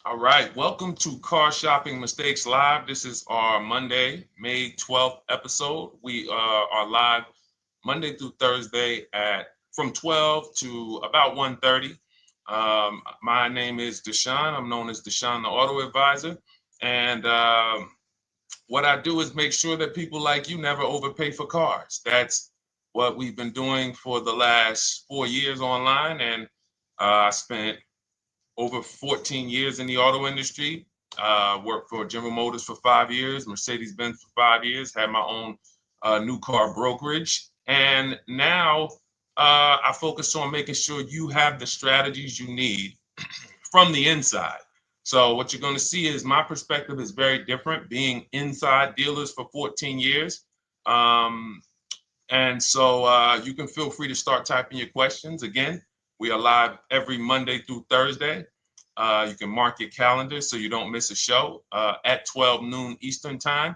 All right, welcome to Car Shopping Mistakes Live. This is our Monday, May 12th episode. We are live Monday through Thursday at from 12 to about 1:30. My name is Deshone. I'm known as Deshone the Auto Advisor. And what I do is make sure that people like you never overpay for cars. That's what we've been doing for the last 4 years online. And I spent over 14 years in the auto industry. Worked for General Motors for 5 years, Mercedes-Benz for 5 years, had my own new car brokerage. And now I focus on making sure you have the strategies you need from the inside. So what you're going to see is my perspective is very different, being inside dealers for 14 years. Um, and so you can feel free to start typing your questions. Again, we are live every Monday through Thursday. You can mark your calendar so you don't miss a show at 12 noon Eastern time.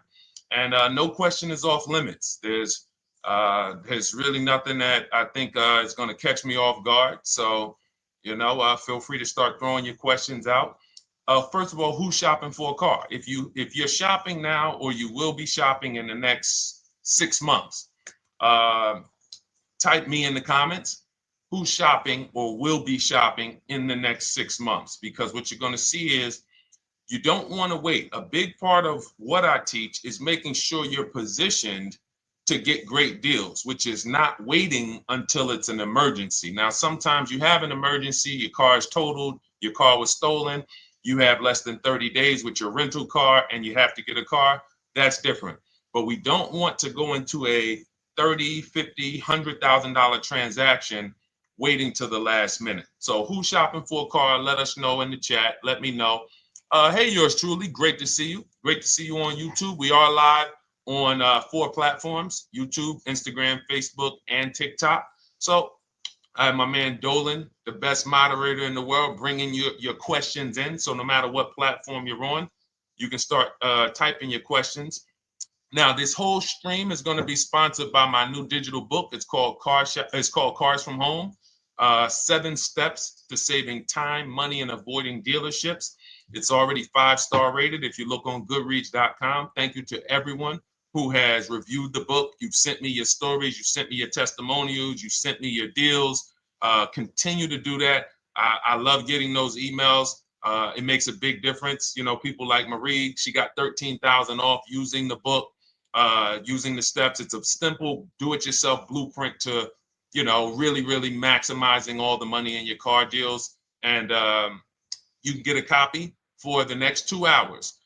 And no question is off limits. There's really nothing that I think is going to catch me off guard. So, feel free to start throwing your questions out. First of all, who's shopping for a car? If you're shopping now or you will be shopping in the next 6 months, uh, type me in the comments who's shopping or will be shopping in the next 6 months, because what you're going to see is you don't want to wait. A big part of what I teach is making sure you're positioned to get great deals, which is not waiting until it's an emergency. Now, sometimes you have an emergency, your car is totaled, your car was stolen, you have less than 30 days with your rental car and you have to get a car. That's different. But we don't want to go into a 30, 50, $100,000 transaction waiting to the last minute. So who's shopping for a car? Let us know in the chat. Let me know. Hey, yours truly. Great to see you. Great to see you on YouTube. We are live on 4 platforms: YouTube, Instagram, Facebook, and TikTok. So I have my man Dolan, the best moderator in the world, bringing your questions in. So no matter what platform you're on, you can start typing your questions. Now, this whole stream is going to be sponsored by my new digital book. It's called Cars from Home: 7 Steps to Saving Time, Money, and Avoiding Dealerships. It's already 5-star rated. If you look on Goodreads.com, thank you to everyone who has reviewed the book. You've sent me your stories. You sent me your testimonials. You sent me your deals. Continue to do that. I love getting those emails. It makes a big difference. People like Marie, she got 13,000 off using the book, using the steps. It's a simple do-it-yourself blueprint to, really, really maximizing all the money in your car deals. And you can get a copy for the next 2 hours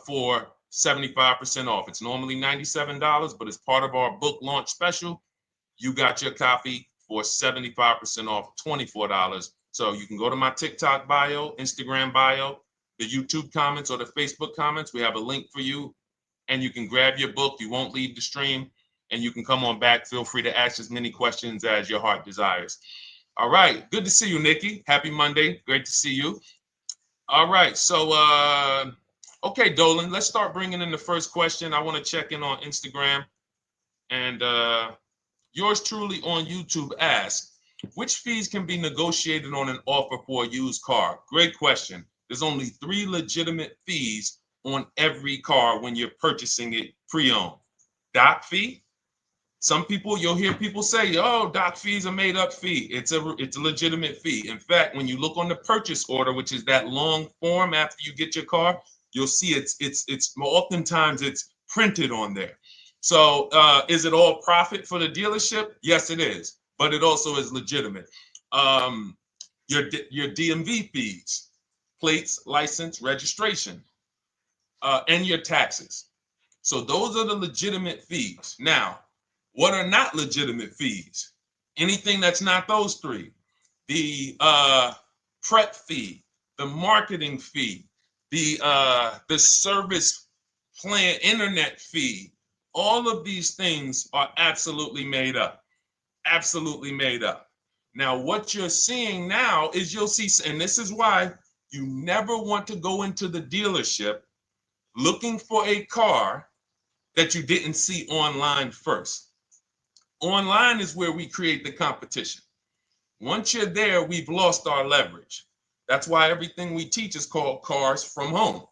for 75% off. It's normally $97, but as part of our book launch special, you got your copy for 75% off, $24. So you can go to my TikTok bio, Instagram bio, the YouTube comments, or the Facebook comments. We have a link for you, and you can grab your book. You won't leave the stream, and you can come on back. Feel free to ask as many questions as your heart desires. All right. Good to see you, Nikki. Happy Monday. Great to see you. All right. So, okay, Dolan, let's start bringing in the first question. I want to check in on Instagram. And yours truly on YouTube asks, which fees can be negotiated on an offer for a used car? Great question. There's only 3 legitimate fees on every car when you're purchasing it pre-owned. Doc fee. Some people, you'll hear people say, "Oh, doc fees are made up fee." It's a legitimate fee. In fact, when you look on the purchase order, which is that long form after you get your car, you'll see it's oftentimes it's printed on there. So is it all profit for the dealership? Yes, it is, but it also is legitimate. Um, your DMV fees, plates, license, registration, and your taxes. So those are the legitimate fees. Now, what are not legitimate fees? Anything that's not those 3. The prep fee, the marketing fee, the service plan internet fee. All of these things are absolutely made up. Absolutely made up. Now, what you're seeing now is you'll see, and this is why you never want to go into the dealership looking for a car that you didn't see online first. Online is where we create the competition. Once you're there, we've lost our leverage. That's why everything we teach is called Cars from Home.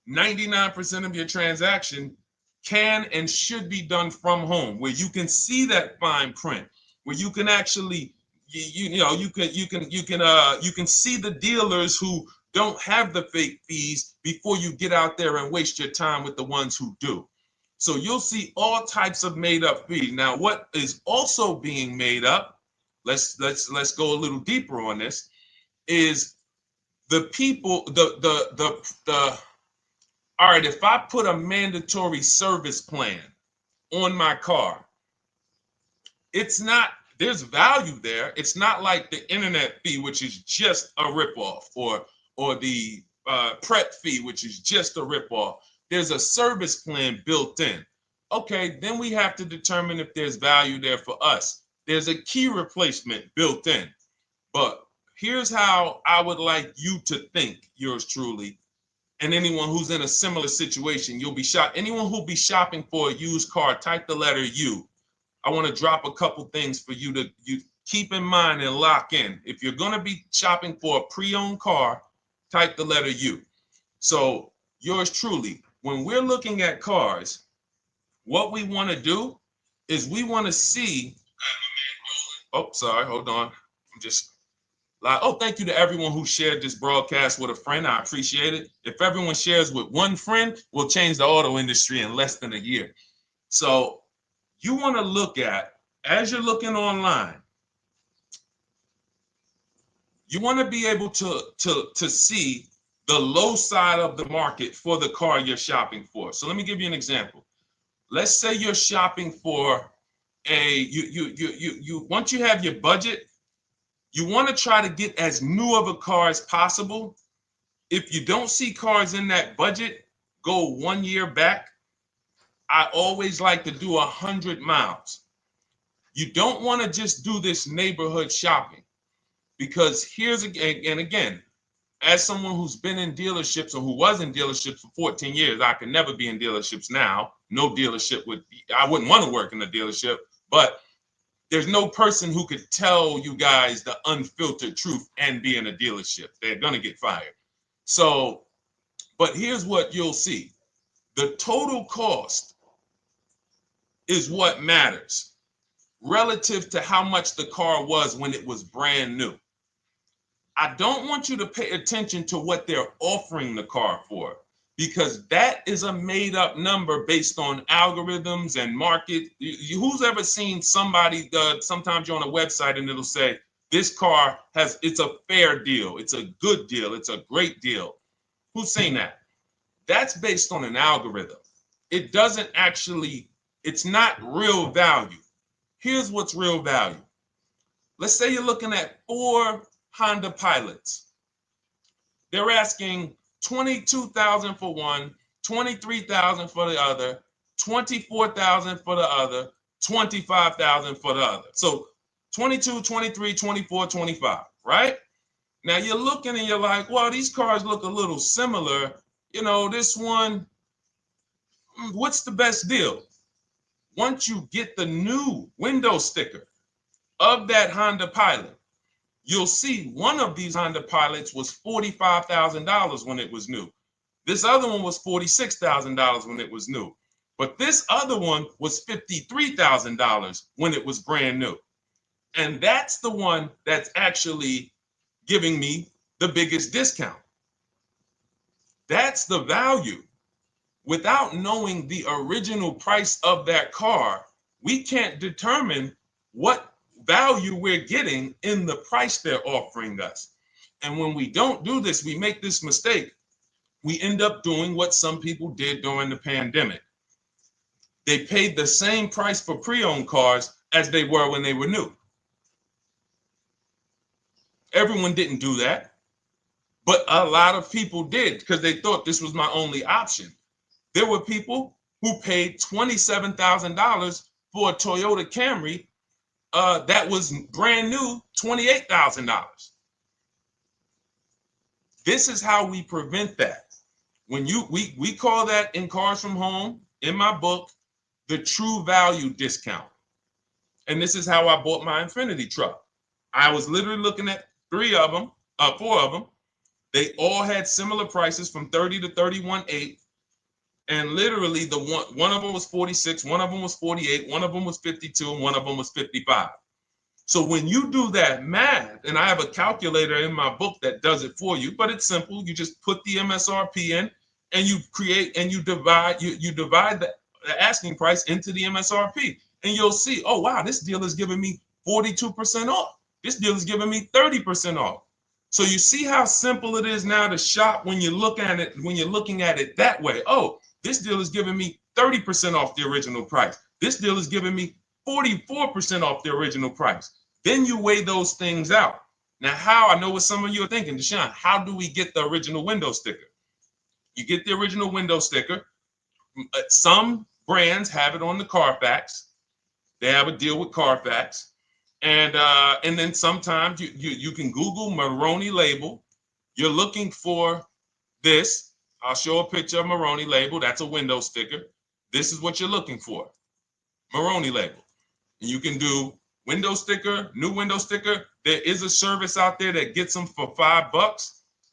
99% of your transaction can and should be done from home, where you can see that fine print, where you can actually you can see the dealers who don't have the fake fees before you get out there and waste your time with the ones who do. So you'll see all types of made up fees. Now, what is also being made up, let's go a little deeper on this, is the people, the all right, if I put a mandatory service plan on my car, it's not, there's value there. It's not like the internet fee, which is just a ripoff, or the prep fee, which is just a ripoff. There's a service plan built in. Okay, then we have to determine if there's value there for us. There's a key replacement built in. But here's how I would like you to think, yours truly, and anyone who's in a similar situation. You'll be shocked. Anyone who'll be shopping for a used car, type the letter U. I want to drop a couple things for you to keep in mind and lock in. If you're going to be shopping for a pre-owned car, type the letter U. So yours truly, when we're looking at cars, what we want to do is we want to see, oh, sorry, hold on. I'm just like, oh, thank you to everyone who shared this broadcast with a friend. I appreciate it. If everyone shares with one friend, we'll change the auto industry in less than a year. So you want to look at, as you're looking online, you want to be able to see the low side of the market for the car you're shopping for. So let me give you an example. Let's say you're shopping for once you have your budget, you want to try to get as new of a car as possible. If you don't see cars in that budget, go 1 year back. I always like to do 100 miles. You don't want to just do this neighborhood shopping, because here's again, as someone who's been in dealerships or who was in dealerships for 14 years, I can never be in dealerships now. No dealership I wouldn't want to work in a dealership, but there's no person who could tell you guys the unfiltered truth and be in a dealership. They're going to get fired. So, but here's what you'll see. The total cost is what matters relative to how much the car was when it was brand new. I don't want you to pay attention to what they're offering the car for, because that is a made up number based on algorithms and market. Who's ever seen somebody, sometimes you're on a website and it'll say, this car it's a fair deal, it's a good deal, it's a great deal. Who's seen that? That's based on an algorithm. It doesn't actually, it's not real value. Here's what's real value. Let's say you're looking at 4 Honda Pilots. They're asking $22,000 for one, $23,000 for the other, $24,000 for the other, $25,000 for the other. So 22, 23, 24, 25, right? Now you're looking and you're like, well, these cars look a little similar. You know, this one, what's the best deal? Once you get the new window sticker of that Honda Pilot, you'll see one of these Honda Pilots was $45,000 when it was new. This other one was $46,000 when it was new. But this other one was $53,000 when it was brand new. And that's the one that's actually giving me the biggest discount. That's the value. Without knowing the original price of that car, we can't determine what value we're getting in the price they're offering us. And when we don't do this, we make this mistake. We end up doing what some people did during the pandemic. They paid the same price for pre-owned cars as they were when they were new. Everyone didn't do that, but a lot of people did because they thought this was my only option. There were people who paid $27,000 for a Toyota Camry that was brand new, $28,000. This is how we prevent that. When we call that in Cars from Home, in my book, the true value discount. And this is how I bought my Infiniti truck. I was literally looking at 3 of them. 4 of them. They all had similar prices from 30 to 31.8. And literally the one of them was 46, one of them was 48, one of them was 52, and one of them was 55. So when you do that math, and I have a calculator in my book that does it for you, but it's simple. You just put the MSRP in and you create and you divide the asking price into the MSRP. And you'll see, oh wow, this deal is giving me 42% off. This deal is giving me 30% off. So you see how simple it is now to shop when you look at it, when you're looking at it that way. Oh, this deal is giving me 30% off the original price. This deal is giving me 44% off the original price. Then you weigh those things out. Now, how, I know what some of you are thinking, Deshone, how do we get the original window sticker? You get the original window sticker. Some brands have it on the Carfax. They have a deal with Carfax. And then sometimes you can Google Maroney label. You're looking for this. I'll show a picture of Maroney label. That's a window sticker. This is what you're looking for. Maroney label. And you can do window sticker, new window sticker. There is a service out there that gets them for $5.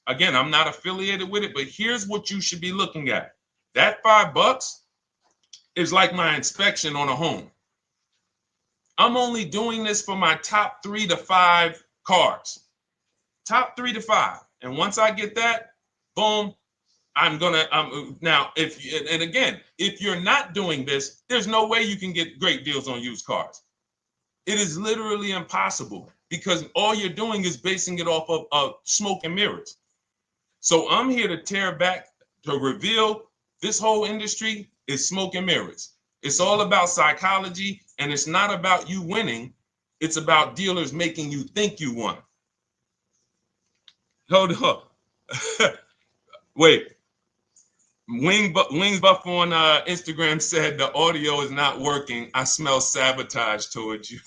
Again, I'm not affiliated with it, but here's what you should be looking at. That $5 is like my inspection on a home. I'm only doing this for my top 3 to 5 cars. Top 3 to 5. And once I get that, boom, I'm gonna now if you're not doing this, there's no way you can get great deals on used cars. It is literally impossible because all you're doing is basing it off of smoke and mirrors. So I'm here to tear back, to reveal this whole industry is smoke and mirrors. It's all about psychology, and it's not about you winning. It's about dealers making you think you won. Hold up. Wait. Wings Buff on Instagram said the audio is not working. I smell sabotage towards you.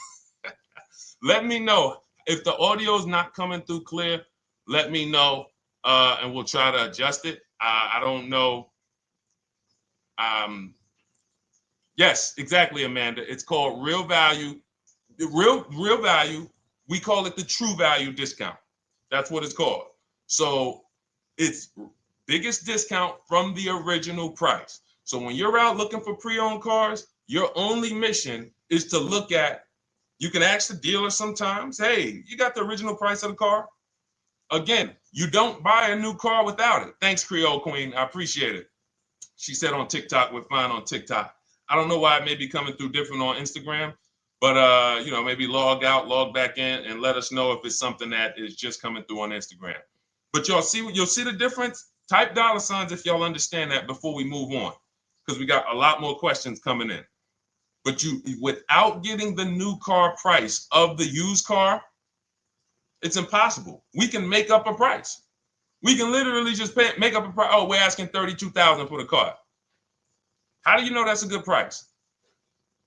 Let me know if the audio is not coming through clear. Let me know, and we'll try to adjust it. I don't know. Yes, exactly, Amanda. It's called real value. Real value. We call it the true value discount. That's what it's called. So it's biggest discount from the original price. So when you're out looking for pre-owned cars, your only mission is to look at, you can ask the dealer sometimes, hey, you got the original price of the car? Again, you don't buy a new car without it. Thanks, Creole Queen. I appreciate it. She said on TikTok, we're fine on TikTok. I don't know why it may be coming through different on Instagram, but maybe log out, log back in, and let us know if it's something that is just coming through on Instagram. But you'll see the difference. Type $ if y'all understand that before we move on, because we got a lot more questions coming in. But without getting the new car price of the used car, it's impossible. We can make up a price. We can literally just make up a price. Oh, we're asking $32,000 for the car. How do you know that's a good price?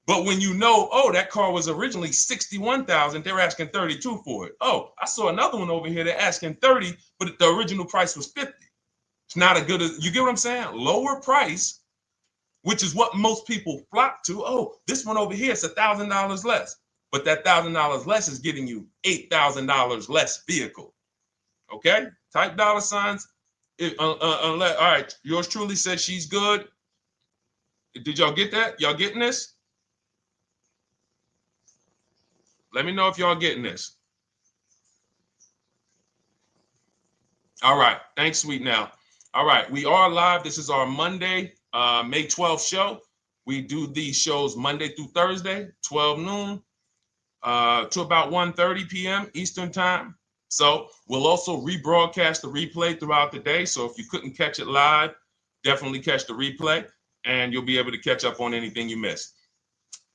But when you know, oh, that car was originally $61,000, they're asking $32,000 for it. Oh, I saw another one over here. They're asking $30,000, but the original price was $50,000. It's not a good, you get what I'm saying? Lower price, which is what most people flock to. Oh, this one over here is $1,000 less. But that $1,000 less is getting you $8,000 less vehicle. Okay? Type $. All right, yours truly said she's good. Did y'all get that? Y'all getting this? Let me know if y'all getting this. All right. Thanks, Sweet Now. All right. We are live. This is our Monday, May 12th show. We do these shows Monday through Thursday, 12 noon to about 1:30 p.m. Eastern time. So we'll also rebroadcast the replay throughout the day. So if you couldn't catch it live, definitely catch the replay, and you'll be able to catch up on anything you missed.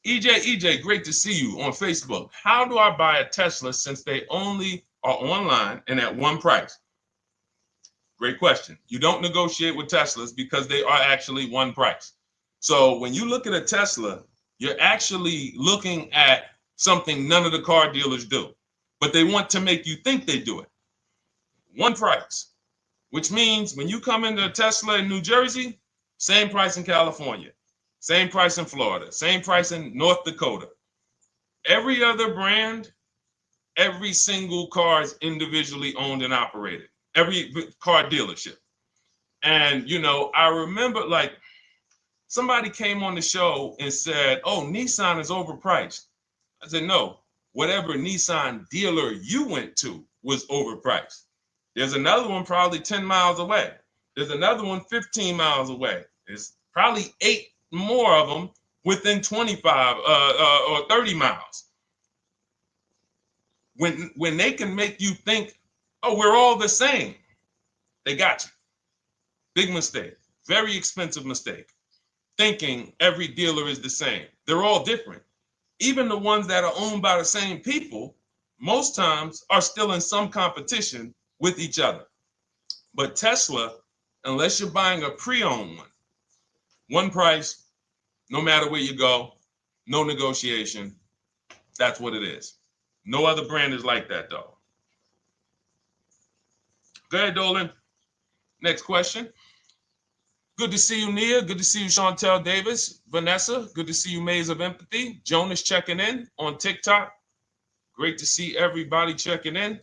EJ, great to see you on Facebook. How do I buy a Tesla since they only are online and at one price? Great question. You don't negotiate with Teslas because they are actually one price. So when you look at a Tesla, you're actually looking at something none of the car dealers do, but they want to make you think they do it. One price, which means when you come into a Tesla in New Jersey, same price in California. Same price in Florida, same price in North Dakota. Every other brand Every single car is individually owned and operated. Every car dealership. And, you know, I remember like somebody came on the show and said, oh, Nissan is overpriced. I said, no, whatever Nissan dealer you went to was overpriced. There's another one probably 10 miles away. There's another one 15 miles away. There's probably 8 more of them within 25 or 30 miles. When they can make you think, oh, we're all the same, they got you. Big mistake. Very expensive mistake. Thinking every dealer is the same. They're all different. Even the ones that are owned by the same people, most times are still in some competition with each other. But Tesla, unless you're buying a pre-owned one price, no matter where you go, no negotiation. That's what it is. No other brand is like that, though. Go ahead, Dolan. Next question. Good to see you, Nia. Good to see you, Chantel Davis. Vanessa, good to see you, Maze of Empathy. Jonas checking in on TikTok. Great to see everybody checking in.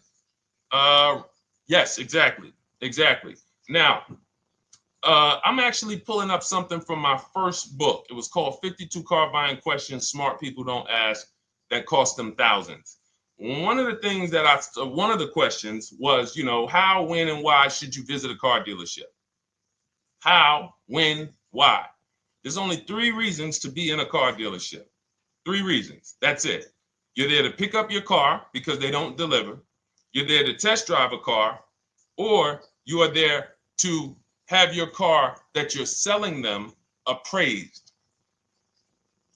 Yes, exactly. Now, I'm actually pulling up something from my first book. It was called 52 Car Buying Questions Smart People Don't Ask that cost them thousands. One of the questions was, you know, how, when, and why should you visit a car dealership? How, when, why? There's only 3 reasons to be in a car dealership. 3 reasons. That's it. You're there to pick up your car because they don't deliver. You're there to test drive a car, or you are there to have your car that you're selling them appraised.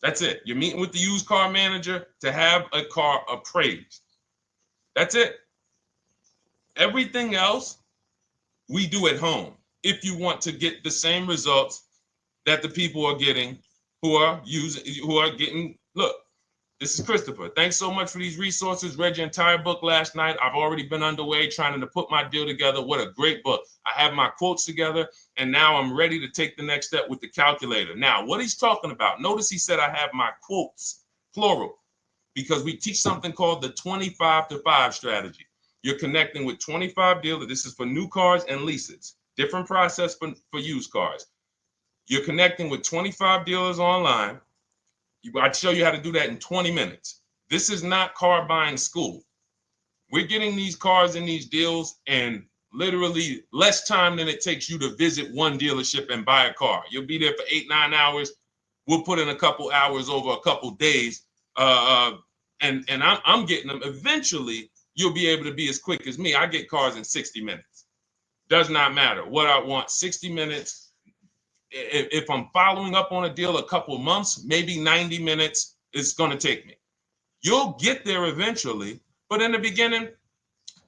That's it. You're meeting with the used car manager to have a car appraised. That's it. Everything else we do at home if you want to get the same results that the people are getting who are getting. Look, this is Christopher. Thanks so much for these resources. Read your entire book last night. I've already been underway trying to put my deal together. What a great book. I have my quotes together, and now I'm ready to take the next step with the calculator. Now, what he's talking about, notice he said I have my quotes, plural, because we teach something called the 25 to 5 strategy. You're connecting with 25 dealers. This is for new cars and leases. Different process for used cars. You're connecting with 25 dealers online. I'd show you how to do that in 20 minutes. This is not car buying school. We're getting these cars and these deals in literally less time than it takes you to visit one dealership and buy a car. You'll be there for 8-9 hours. We'll put in a couple hours over a couple days. And I'm getting them. Eventually, you'll be able to be as quick as me. I get cars in 60 minutes. Does not matter what I want. 60 minutes. If I'm following up on a deal a couple months, maybe 90 minutes is going to take me. You'll get there eventually, but in the beginning,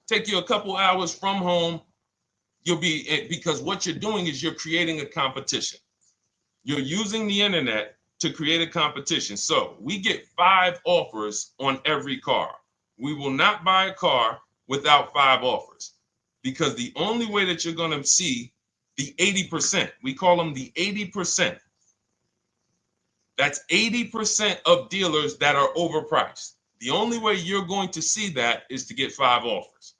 take you a couple hours from home. Because what you're doing is you're creating a competition. You're using the internet to create a competition. So we get 5 offers on every car. We will not buy a car without 5 offers, because the only way that you're going to see the 80%, we call them the 80%. That's 80% of dealers that are overpriced. The only way you're going to see that is to get 5 offers.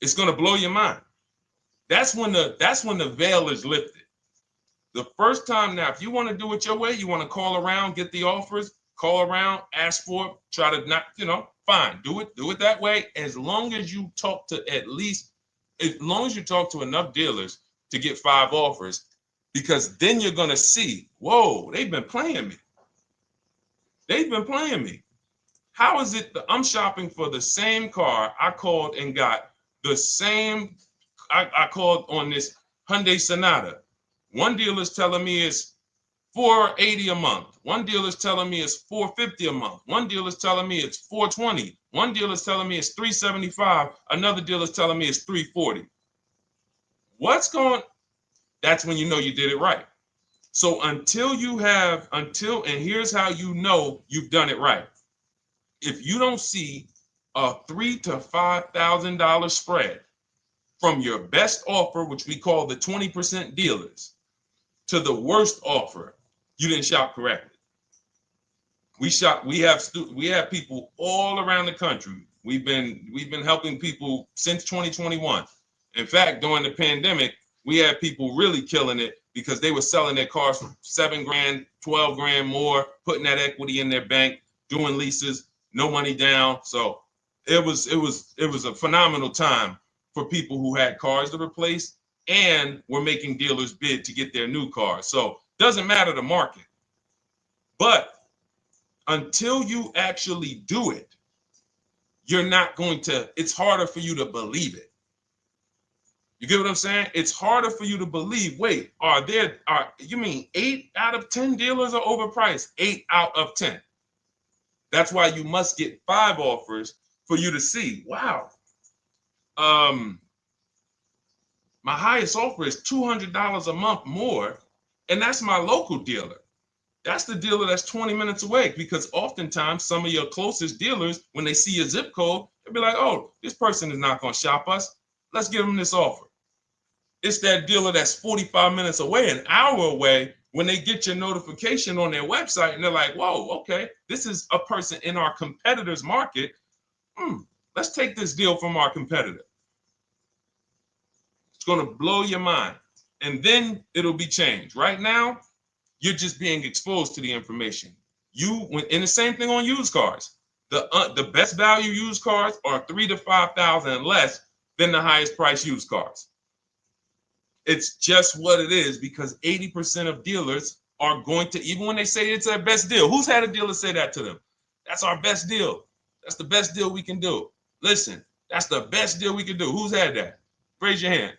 It's going to blow your mind. That's when the veil is lifted. The first time, now, if you want to do it your way, you want to call around, get the offers, call around, ask for it, try to not, fine, do it that way. As long as you talk to enough dealers to get 5 offers, because then you're going to see, whoa, they've been playing me. How is it that I'm shopping for the same car? I called and got the same. I called on this Hyundai Sonata. One dealer's telling me it's $480 a month. One dealer's telling me it's $450 a month. One dealer's telling me it's $420. One dealer's telling me it's $375. Another dealer's telling me it's $340. That's when you know you did it right. So and here's how you know you've done it right. If you don't see a $3,000 to $5,000 spread from your best offer, which we call the 20% dealers, to the worst offer, you didn't shop correctly. We have people all around the country. We've been helping people since 2021. In fact, during the pandemic, we had people really killing it because they were selling their cars for 7 grand, 12 grand more, putting that equity in their bank, doing leases, no money down. So it was a phenomenal time for people who had cars to replace and were making dealers bid to get their new cars. So doesn't matter the market. But until you actually do it, you're not going to, it's harder for you to believe it. You get what I'm saying? It's harder for you to believe, wait, you mean 8 out of 10 dealers are overpriced? 8 out of 10. That's why you must get 5 offers for you to see, wow. My highest offer is $200 a month more, and that's my local dealer. That's the dealer that's 20 minutes away, because oftentimes some of your closest dealers, when they see your zip code, they'll be like, oh, this person is not going to shop us. Let's give them this offer. It's that dealer that's 45 minutes away, an hour away, when they get your notification on their website and they're like, whoa, okay, this is a person in our competitor's market. Let's take this deal from our competitor. It's going to blow your mind. And then it'll be changed. Right now, you're just being exposed to the information. And the same thing on used cars. The best value used cars are $3,000 to $5,000 less than the highest price used cars. It's just what it is, because 80% of dealers are going to, even when they say it's their best deal. Who's had a dealer say that to them? That's our best deal. That's the best deal we can do. Listen, that's the best deal we can do. Who's had that? Raise your hand.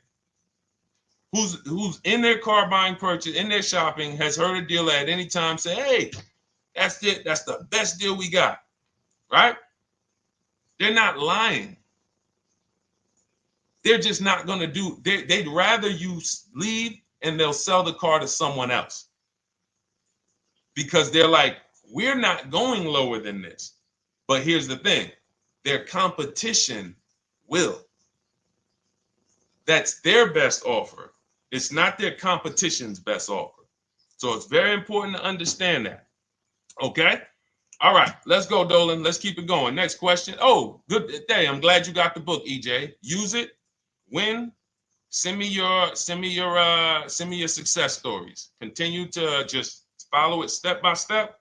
Who's in their car buying purchase, in their shopping, has heard a dealer at any time say, hey, that's it. That's the best deal we got, right? They're not lying. They're just not going to do, they'd rather you leave and they'll sell the car to someone else, because they're like, we're not going lower than this. But here's the thing, their competition will. That's their best offer. It's not their competition's best offer. So it's very important to understand that. Okay? All right, let's go, Dolan. Let's keep it going. Next question. Oh, good day. I'm glad you got the book, EJ. Use it. Win. Send me your success stories. Continue to just follow it step by step.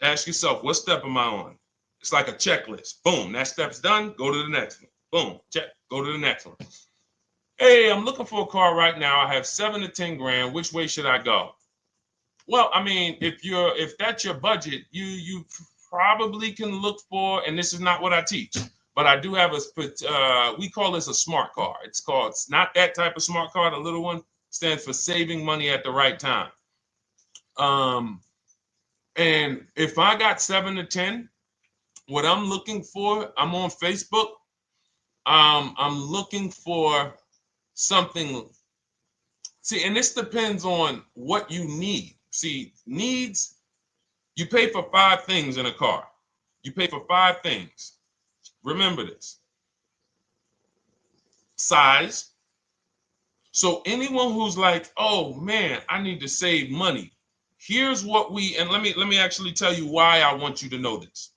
Ask yourself, what step am I on? It's like a checklist. Boom, that step's done. Go to the next one. Boom, check. Go to the next one. Hey, I'm looking for a car right now. I have 7 to 10 grand. Which way should I go? Well, I mean, if that's your budget, you probably can look for, and this is not what I teach, but I do have we call this a smart car. It's not that type of smart car. The little one stands for saving money at the right time. And if I got 7 to 10, what I'm looking for, I'm on Facebook. I'm looking for something. See, and this depends on what you need. See, needs, you pay for 5 things in a car. You pay for 5 things. Remember this. Size. So anyone who's like, oh man, I need to save money. Here's what and let me actually tell you why I want you to know this.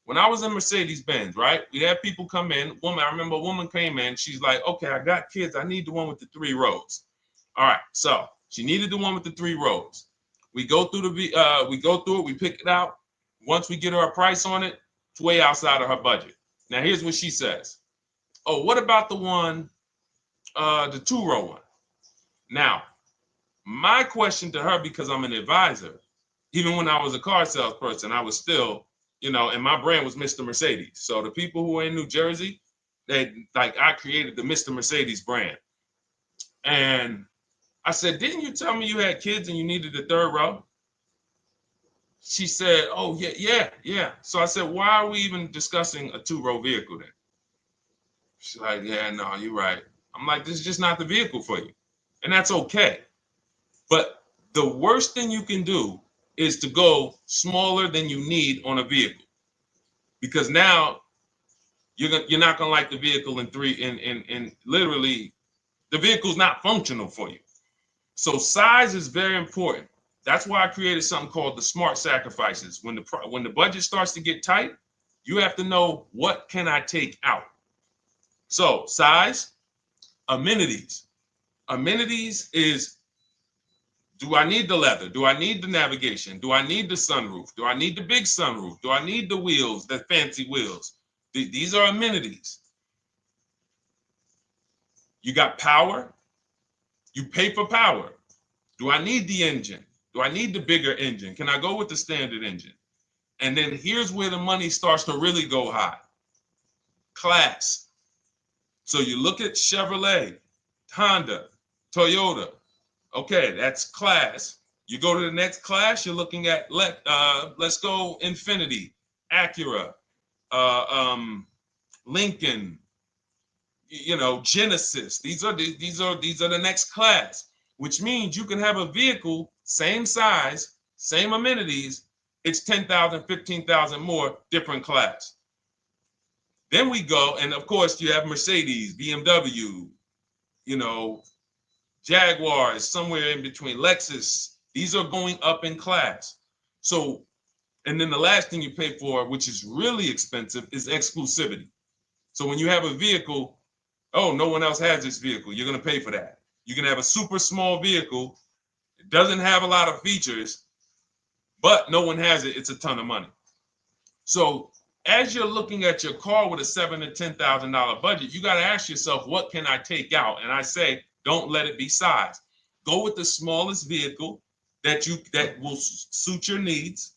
When I was in Mercedes-Benz, right? We had people come in. I remember a woman came in. She's like, okay, I got kids. I need the one with the 3 rows. All right. So she needed the one with the 3 rows. We go through it. We pick it out. Once we get her a price on it, it's way outside of her budget. Now, here's what she says. Oh, what about the one, the 2-row one? Now, my question to her, because I'm an advisor, even when I was a car salesperson, I was still, and my brand was Mr. Mercedes. So the people who are in New Jersey, I created the Mr. Mercedes brand. And I said, didn't you tell me you had kids and you needed the 3rd row? She said, oh, yeah. So I said, why are we even discussing a 2-row vehicle then? She's like, yeah, no, you're right. I'm like, this is just not the vehicle for you. And that's okay. But the worst thing you can do is to go smaller than you need on a vehicle, because now you're not gonna like the vehicle in literally the vehicle's not functional for you. So size is very important. That's why I created something called the smart sacrifices. When the budget starts to get tight, You have to know, what can I take out? So size, amenities. Amenities is, do I need the leather? Do I need the navigation? Do I need the sunroof? Do I need the big sunroof? Do I need the wheels, the fancy wheels? These are amenities. You got power. You pay for power. Do I need the engine? Do I need the bigger engine? Can I go with the standard engine? And then here's where the money starts to really go high. Class. So you look at Chevrolet, Honda, Toyota. Okay, that's class. You go to the next class, you're looking at, let's go Infiniti, Acura, Lincoln, Genesis. These are the next class, which means you can have a vehicle, same size, same amenities. It's 10,000, 15,000 more, different class. Then we go, and of course you have Mercedes, BMW, Jaguars, somewhere in between, Lexus. These are going up in class. So, and then the last thing you pay for, which is really expensive, is exclusivity. So when you have a vehicle, oh, no one else has this vehicle, you're going to pay for that. You can have a super small vehicle, it doesn't have a lot of features, but no one has it, it's a ton of money. So as you're looking at your car with a $7,000 to $10,000 budget, you got to ask yourself, what can I take out? And I say, don't let it be size. Go with the smallest vehicle that will suit your needs,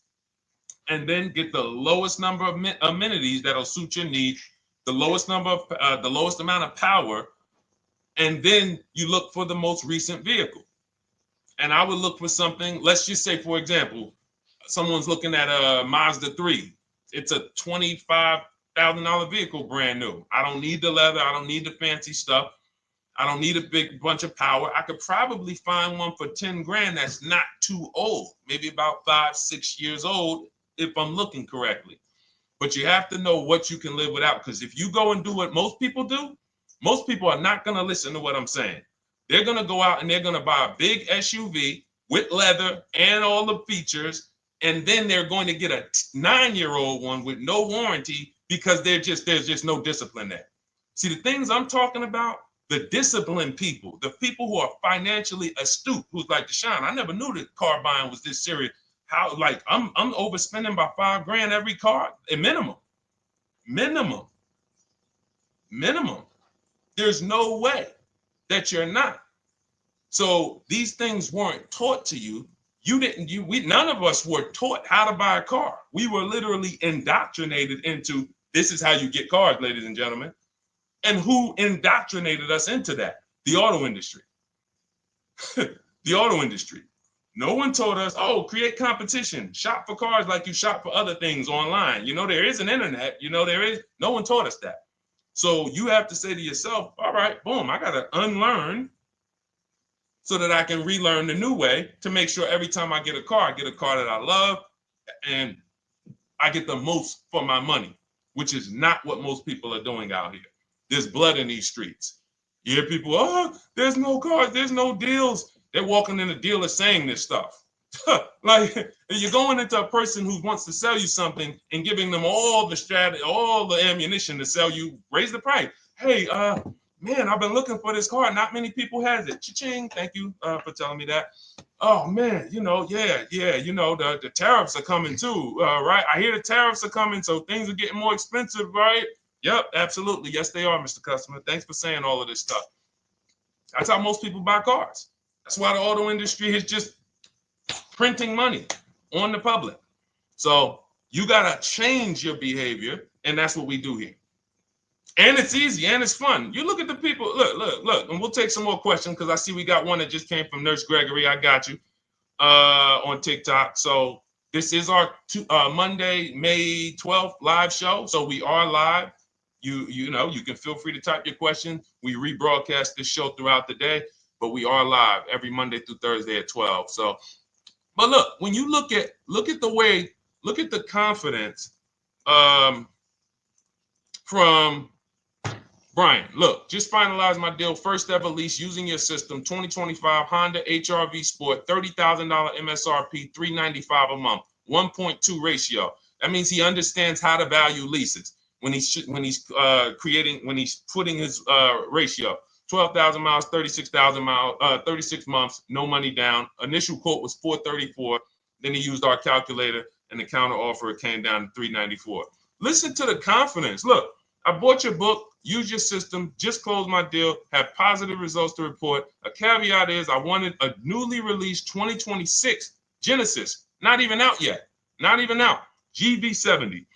and then get the lowest number of amenities that'll suit your needs, the lowest amount of power, and then you look for the most recent vehicle. And I would look for something, let's just say, for example, someone's looking at a Mazda 3. It's a $25,000 vehicle, brand new. I don't need the leather. I don't need the fancy stuff. I don't need a big bunch of power. I could probably find one for 10 grand that's not too old, maybe about 5-6 years old, if I'm looking correctly. But you have to know what you can live without, because if you go and do what most people do, most people are not going to listen to what I'm saying. They're going to go out and they're going to buy a big SUV with leather and all the features, and then they're going to get a 9-year-old one with no warranty because there's just no discipline there. See, the things I'm talking about, the disciplined people, the people who are financially astute, who's like, Deshone, I never knew that car buying was this serious. How, like, I'm overspending by $5 grand every car, a minimum. There's no way that you're not. So these things weren't taught to you. None of us were taught how to buy a car. We were literally indoctrinated into, this is how you get cars, ladies and gentlemen. And who indoctrinated us into that? The auto industry. The auto industry. No one told us, oh, create competition, shop for cars like you shop for other things online. There is an internet, no one taught us that. So you have to say to yourself, all right, boom, I got to unlearn so that I can relearn the new way to make sure every time I get a car that I love and I get the most for my money, which is not what most people are doing out here. There's blood in these streets. You hear people, oh, there's no cars, there's no deals. They're walking in the dealer saying this stuff. Like, you're going into a person who wants to sell you something and giving them all the strategy, all the ammunition to sell you, raise the price. Hey, man, I've been looking for this car. Not many people has it. Cha-ching. Thank you for telling me that. Oh man, the tariffs are coming too, right? I hear the tariffs are coming, so things are getting more expensive, right? Yep, absolutely. Yes, they are, Mr. Customer. Thanks for saying all of this stuff. That's how most people buy cars. That's why the auto industry is just printing money on the public. So you got to change your behavior, and that's what we do here. And it's easy and it's fun. You look at the people, look, and we'll take some more questions because I see we got one that just came from Nurse Gregory. I got you on TikTok. So this is our Monday, May 12th live show. So we are live. You can feel free to type your question. We rebroadcast this show throughout the day, but we are live every Monday through Thursday at 12. So, but look, when you look at the confidence from Brian, look, just finalized my deal. First ever lease using your system, 2025 Honda HR-V Sport, $30,000 MSRP, $395 a month, 1.2 ratio. That means he understands how to value leases when he's putting his ratio. 12,000 miles, 36,000 miles, 36 months, no money down. Initial quote was 434. Then he used our calculator, and the counter offer it came down to 394. Listen to the confidence. Look, I bought your book, use your system, just closed my deal, have positive results to report. A caveat is I wanted a newly released 2026 Genesis, not even out yet, not even out, GV70.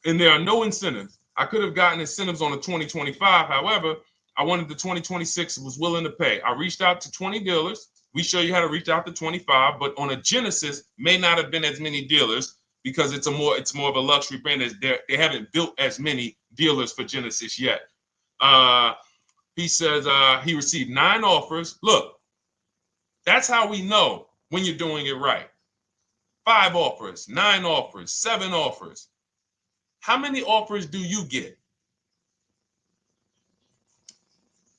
And there are no incentives. I could have gotten incentives on the 2025. However, I wanted the 2026, was willing to pay. I reached out to 20 dealers. We show you how to reach out to 25, but on a Genesis, may not have been as many dealers because it's more of a luxury brand. As they haven't built as many dealers for Genesis yet. He says he received 9 offers. Look, that's how we know when you're doing it right. 5 offers, 9 offers, 7 offers. How many offers do you get?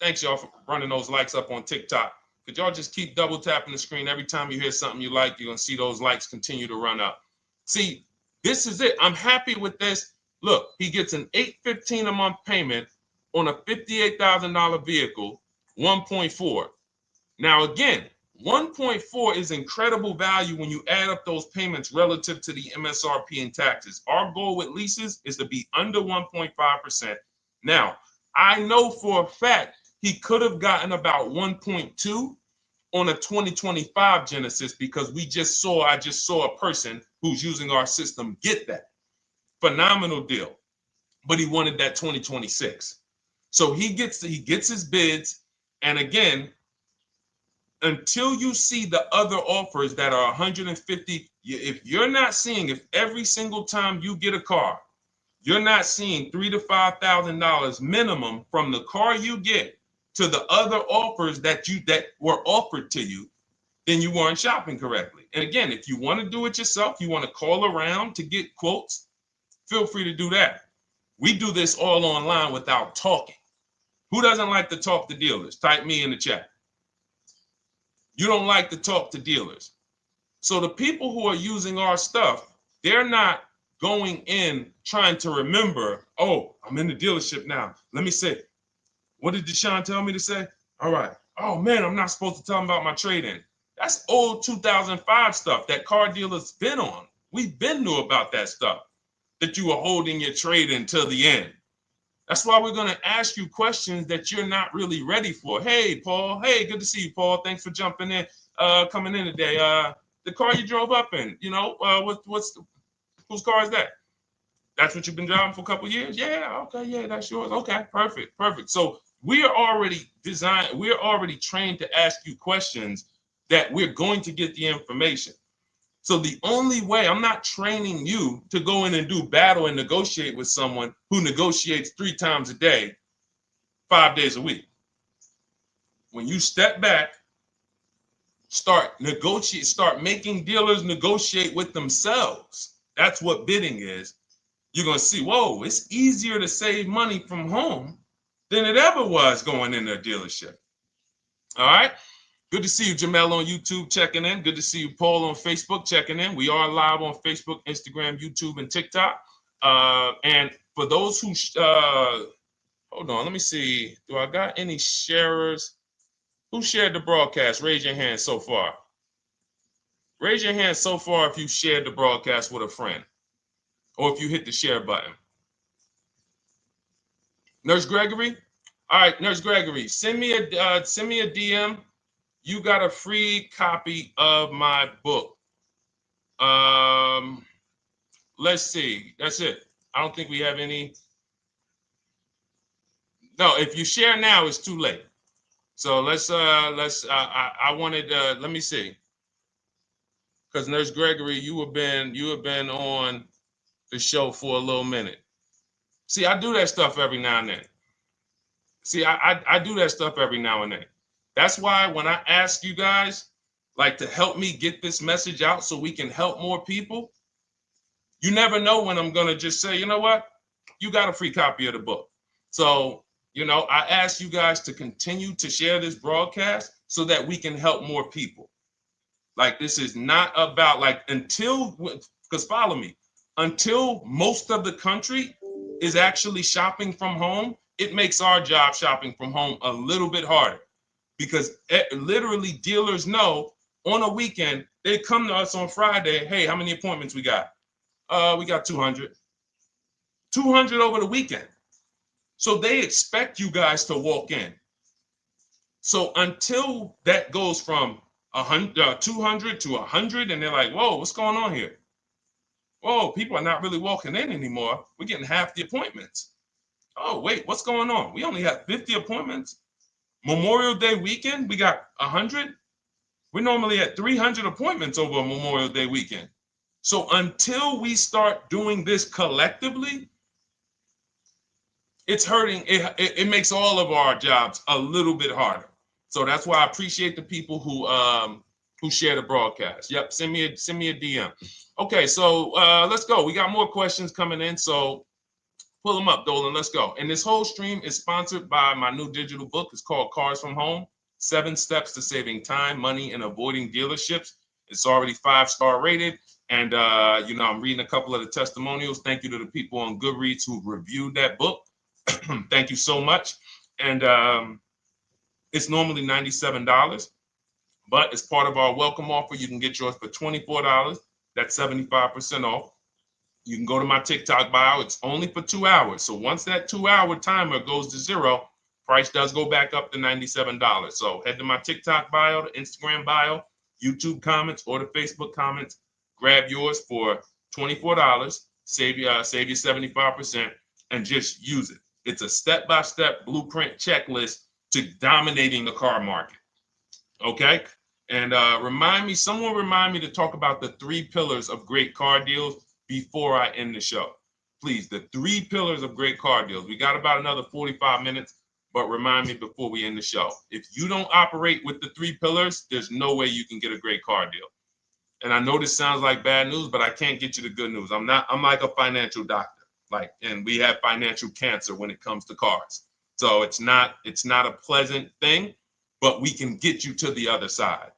Thanks, y'all, for running those likes up on TikTok. Could y'all just keep double tapping the screen every time you hear something you like? You're going to see those likes continue to run up. See, this is it. I'm happy with this. Look, he gets an $815 a month payment on a $58,000 vehicle, 1.4. Now, again, 1.4 is incredible value when you add up those payments relative to the MSRP and taxes. Our goal with leases is to be under 1.5%. Now, I know for a fact he could have gotten about 1.2 on a 2025 Genesis because I just saw a person who's using our system get that. Phenomenal deal. But he wanted that 2026. So he gets his bids. And again, until you see the other offers that are 150, if every single time you get a car, you're not seeing $3,000 to $5,000 minimum from the car you get to the other offers that were offered to you, then you weren't shopping correctly. And again, if you want to do it yourself, you want to call around to get quotes, feel free to do that. We do this all online without talking. Who doesn't like to talk to dealers? Type me in the chat. You don't like to talk to dealers. So the people who are using our stuff, they're not going in trying to remember, oh, I'm in the dealership now. Let me say, what did Deshone tell me to say? All right. Oh, man, I'm not supposed to tell them about my trade-in. That's old 2005 stuff that car dealers been on. We've been knew about that stuff, that you were holding your trade-in till the end. That's why we're going to ask you questions that you're not really ready for. Hey, Paul. Hey, good to see you, Paul. Thanks for jumping in, coming in today. The car you drove up in, whose car is that? That's what you've been driving for a couple of years? Yeah, okay, yeah, that's yours. Okay, perfect. So we are already trained to ask you questions that we're going to get the information. So the only way, I'm not training you to go in and do battle and negotiate with someone who negotiates 3 times a day, 5 days a week. When you step back, start making dealers negotiate with themselves. That's what bidding is. You're going to see, whoa, it's easier to save money from home than it ever was going in a dealership. All right. Good to see you, Jamel, on YouTube checking in. Good to see you, Paul, on Facebook checking in. We are live on Facebook, Instagram, YouTube, and TikTok. And for those who, hold on, let me see. Do I got any sharers? Who shared the broadcast? Raise your hand so far. Raise your hand so far if you shared the broadcast with a friend or if you hit the share button. Nurse Gregory? All right, Nurse Gregory, send me a DM. You got a free copy of my book. Let's see. That's it. I don't think we have any. No, if you share now, it's too late. So I wanted let me see. Because Nurse Gregory, you have been on the show for a little minute. See, I do that stuff every now and then. I do that stuff every now and then. That's why when I ask you guys, like, to help me get this message out so we can help more people, you never know when I'm going to just say, you know what? You got a free copy of the book. So, I ask you guys to continue to share this broadcast so that we can help more people. Like, this is not about, because follow me. until most of the country is actually shopping from home, it makes our job shopping from home a little bit harder, because literally dealers know on a weekend, they come to us on Friday, hey, how many appointments we got? We got 200. 200 over the weekend. So they expect you guys to walk in. So until that goes from 200 to 100, and they're like, whoa, what's going on here? Whoa, people are not really walking in anymore. We're getting half the appointments. Oh, wait, what's going on? We only have 50 appointments. Memorial Day weekend, we got 100. We're normally at 300 appointments over a Memorial Day weekend. So until we start doing this collectively, it's hurting. It makes all of our jobs a little bit harder. So that's why I appreciate the people who share the broadcast. Yep, send me a DM. Okay, so let's go. We got more questions coming in, so pull them up, Dolan. Let's go. And this whole stream is sponsored by my new digital book. It's called Cars from Home: 7 Steps to Saving Time, Money, and Avoiding Dealerships. It's already 5-star rated. And, I'm reading a couple of the testimonials. Thank you to the people on Goodreads who reviewed that book. Thank you so much. And it's normally $97, but as part of our welcome offer, you can get yours for $24. That's 75% off. You can go to my TikTok bio. It's only for 2 hours. So once that 2-hour timer goes to zero, price does go back up to $97. So head to my TikTok bio, the Instagram bio, YouTube comments, or the Facebook comments. Grab yours for $24. Save you 75%, and just use it. It's a step-by-step blueprint checklist to dominating the car market. Okay? And someone remind me to talk about the 3 pillars of great car deals before I end the show. Please, the 3 pillars of great car deals. We got about another 45 minutes, but remind me before we end the show. If you don't operate with the 3 pillars, there's no way you can get a great car deal. And I know this sounds like bad news, but I can't get you the good news. I'm like a financial doctor. And we have financial cancer when it comes to cars. So it's not a pleasant thing, but we can get you to the other side.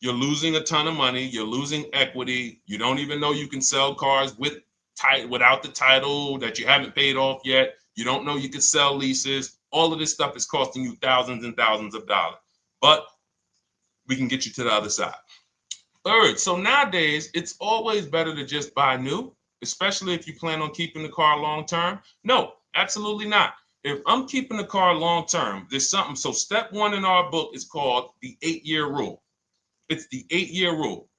You're losing a ton of money. You're losing equity. You don't even know you can sell cars without the title that you haven't paid off yet. You don't know you can sell leases. All of this stuff is costing you thousands and thousands of dollars, but we can get you to the other side. Third, so nowadays, it's always better to just buy new, especially if you plan on keeping the car long term. No, absolutely not. If I'm keeping the car long term, there's something. So step 1 in our book is called the 8-year rule. It's the 8-year rule.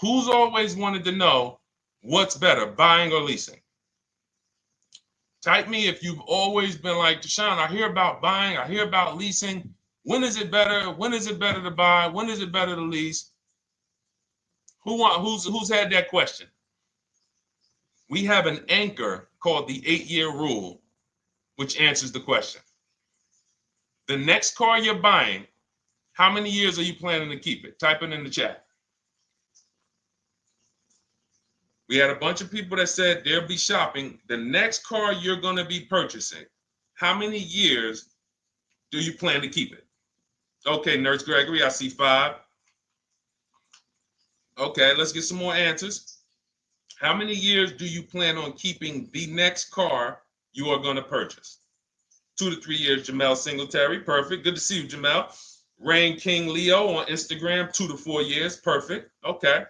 Who's always wanted to know what's better, buying or leasing? Type me if you've always been like, Deshone, I hear about buying, I hear about leasing. When is it better? When is it better to buy? When is it better to lease? Who's had that question? We have an anchor called the 8-year rule, which answers the question. The next car you're buying, how many years are you planning to keep it? Type it in the chat. We had a bunch of people that said they'll be shopping. The next car you're going to be purchasing, how many years do you plan to keep it? Okay, Nurse Gregory, I see 5. Okay, let's get some more answers. How many years do you plan on keeping the next car you are going to purchase? 2 to 3 years, Jamel Singletary. Perfect. Good to see you, Jamel. Rain King Leo on Instagram, 2 to 4 years. Perfect. Okay.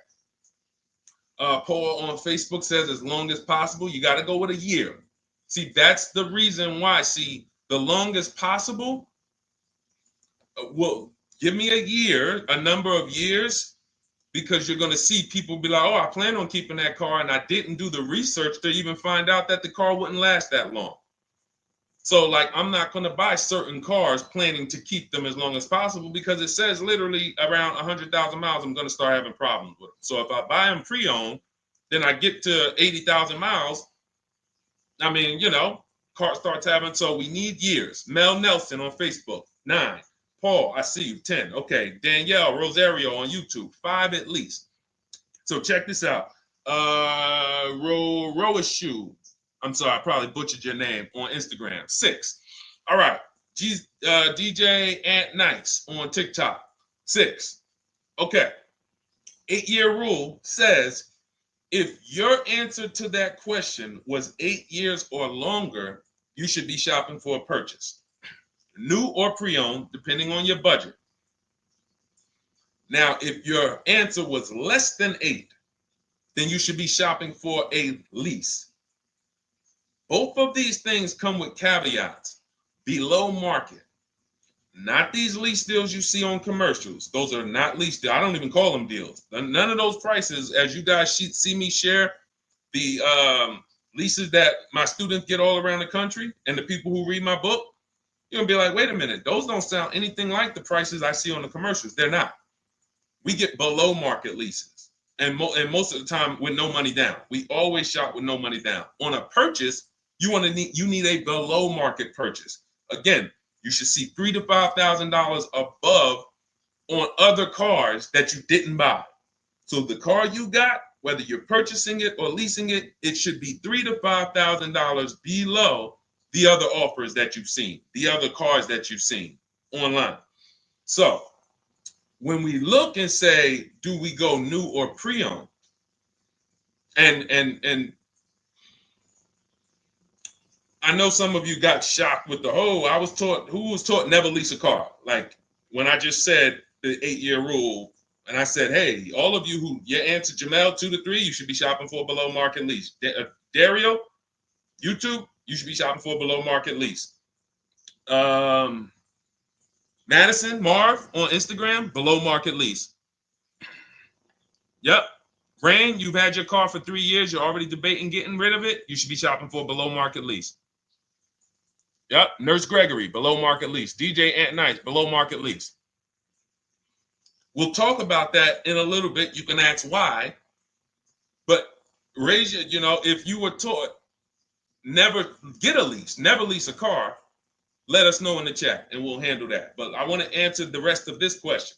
Paul on Facebook says as long as possible. You got to go with a year. See, that's the reason why. See, the longest possible, well, give me a year, a number of years, because you're going to see people be like, oh, I plan on keeping that car, and I didn't do the research to even find out that the car wouldn't last that long. So, I'm not going to buy certain cars planning to keep them as long as possible, because it says literally around 100,000 miles, I'm going to start having problems with them. So if I buy them pre-owned, then I get to 80,000 miles. I mean, car starts having, so we need years. Mel Nelson on Facebook, 9. Paul, I see you, 10. Okay, Danielle Rosario on YouTube, 5 at least. So check this out. Roashu, I'm sorry, I probably butchered your name, on Instagram, 6. All right, DJ Ant Nice on TikTok, 6. Okay, 8-year rule says If your answer to that question was 8 years or longer, you should be shopping for a purchase, new or pre-owned, depending on your budget. Now, if your answer was less than 8, then you should be shopping for a lease. Both of these things come with caveats. Below market. Not these lease deals you see on commercials. Those are not lease deals. I don't even call them deals. None of those prices, as you guys see me share the leases that my students get all around the country and the people who read my book, you're going to be like, wait a minute. Those don't sound anything like the prices I see on the commercials. They're not. We get below market leases. And most of the time with no money down. We always shop with no money down. On a purchase, you need a below market purchase. Again, you should see $3,000 to $5,000 above on other cars that you didn't buy. So the car you got, whether you're purchasing it or leasing it, it should be $3,000 to $5,000 below the other offers that you've seen, the other cars that you've seen online. So when we look and say, do we go new or pre-owned? And I know some of you got shocked with who was taught never lease a car. Like when I just said the 8-year rule, and I said, hey, all of you who your answer Jamel 2 to 3, you should be shopping for a below market lease. Dario, YouTube, you should be shopping for a below market lease. Madison, Marv on Instagram, below market lease. Yep. Rain, you've had your car for 3 years. You're already debating getting rid of it. You should be shopping for a below market lease. Yep. Nurse Gregory, below market lease. DJ Ant Nice, below market lease. We'll talk about that in a little bit. You can ask why. But raise your, if you were taught never get a lease, never lease a car, let us know in the chat and we'll handle that. But I want to answer the rest of this question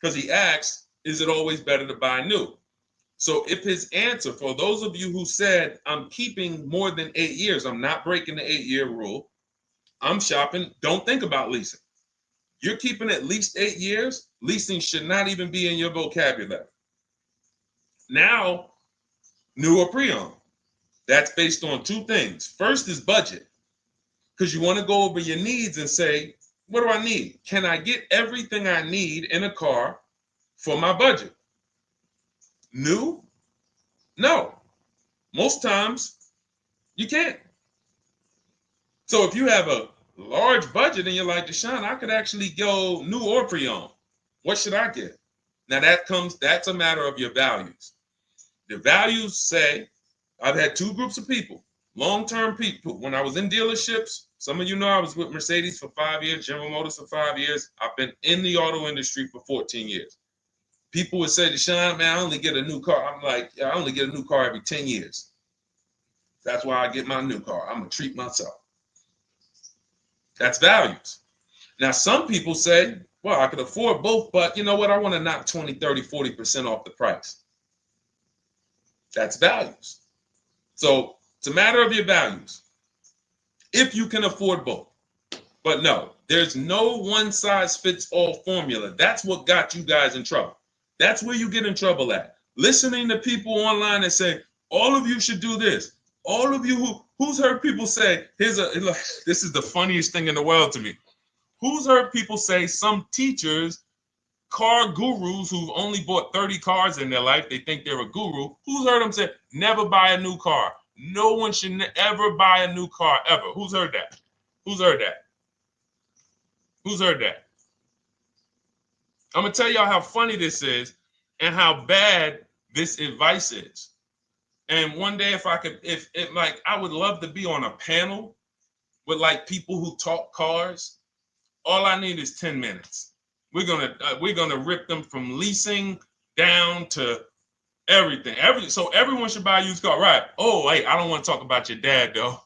because he asks, is it always better to buy new? So if his answer, for those of you who said, I'm keeping more than 8 years, I'm not breaking the 8-year rule, I'm shopping, don't think about leasing. You're keeping at least 8 years, leasing should not even be in your vocabulary. Now, new or pre-owned. That's based on 2 things. First is budget, because you want to go over your needs and say, what do I need? Can I get everything I need in a car for my budget? New? No. Most times, you can't. So if you have a large budget and you're like, Deshone, I could actually go new or pre-owned. What should I get? Now that's a matter of your values. The values say, I've had 2 groups of people, long-term people. When I was in dealerships, some of you know I was with Mercedes for 5 years, General Motors for 5 years. I've been in the auto industry for 14 years. People would say, Deshone, man, I only get a new car. I'm like, I only get a new car every 10 years. That's why I get my new car. I'm going to treat myself. That's values. Now, some people say, well, I could afford both, but you know what? I want to knock 20, 30, 40% off the price. That's values. So it's a matter of your values. If you can afford both. But no, there's no one-size-fits-all formula. That's what got you guys in trouble. That's where you get in trouble at. Listening to people online and say, all of you should do this. All of you who's heard people say, this is the funniest thing in the world to me. Who's heard people say, some teachers, car gurus who've only bought 30 cars in their life, they think they're a guru. Who's heard them say, never buy a new car? No one should ever buy a new car, ever. Who's heard that? Who's heard that? Who's heard that? I'm going to tell y'all how funny this is and how bad this advice is. And one day, if I would love to be on a panel with like people who talk cars. All I need is 10 minutes. We're gonna rip them from leasing down to everything. So everyone should buy a used car, right? Oh, wait, I don't want to talk about your dad though,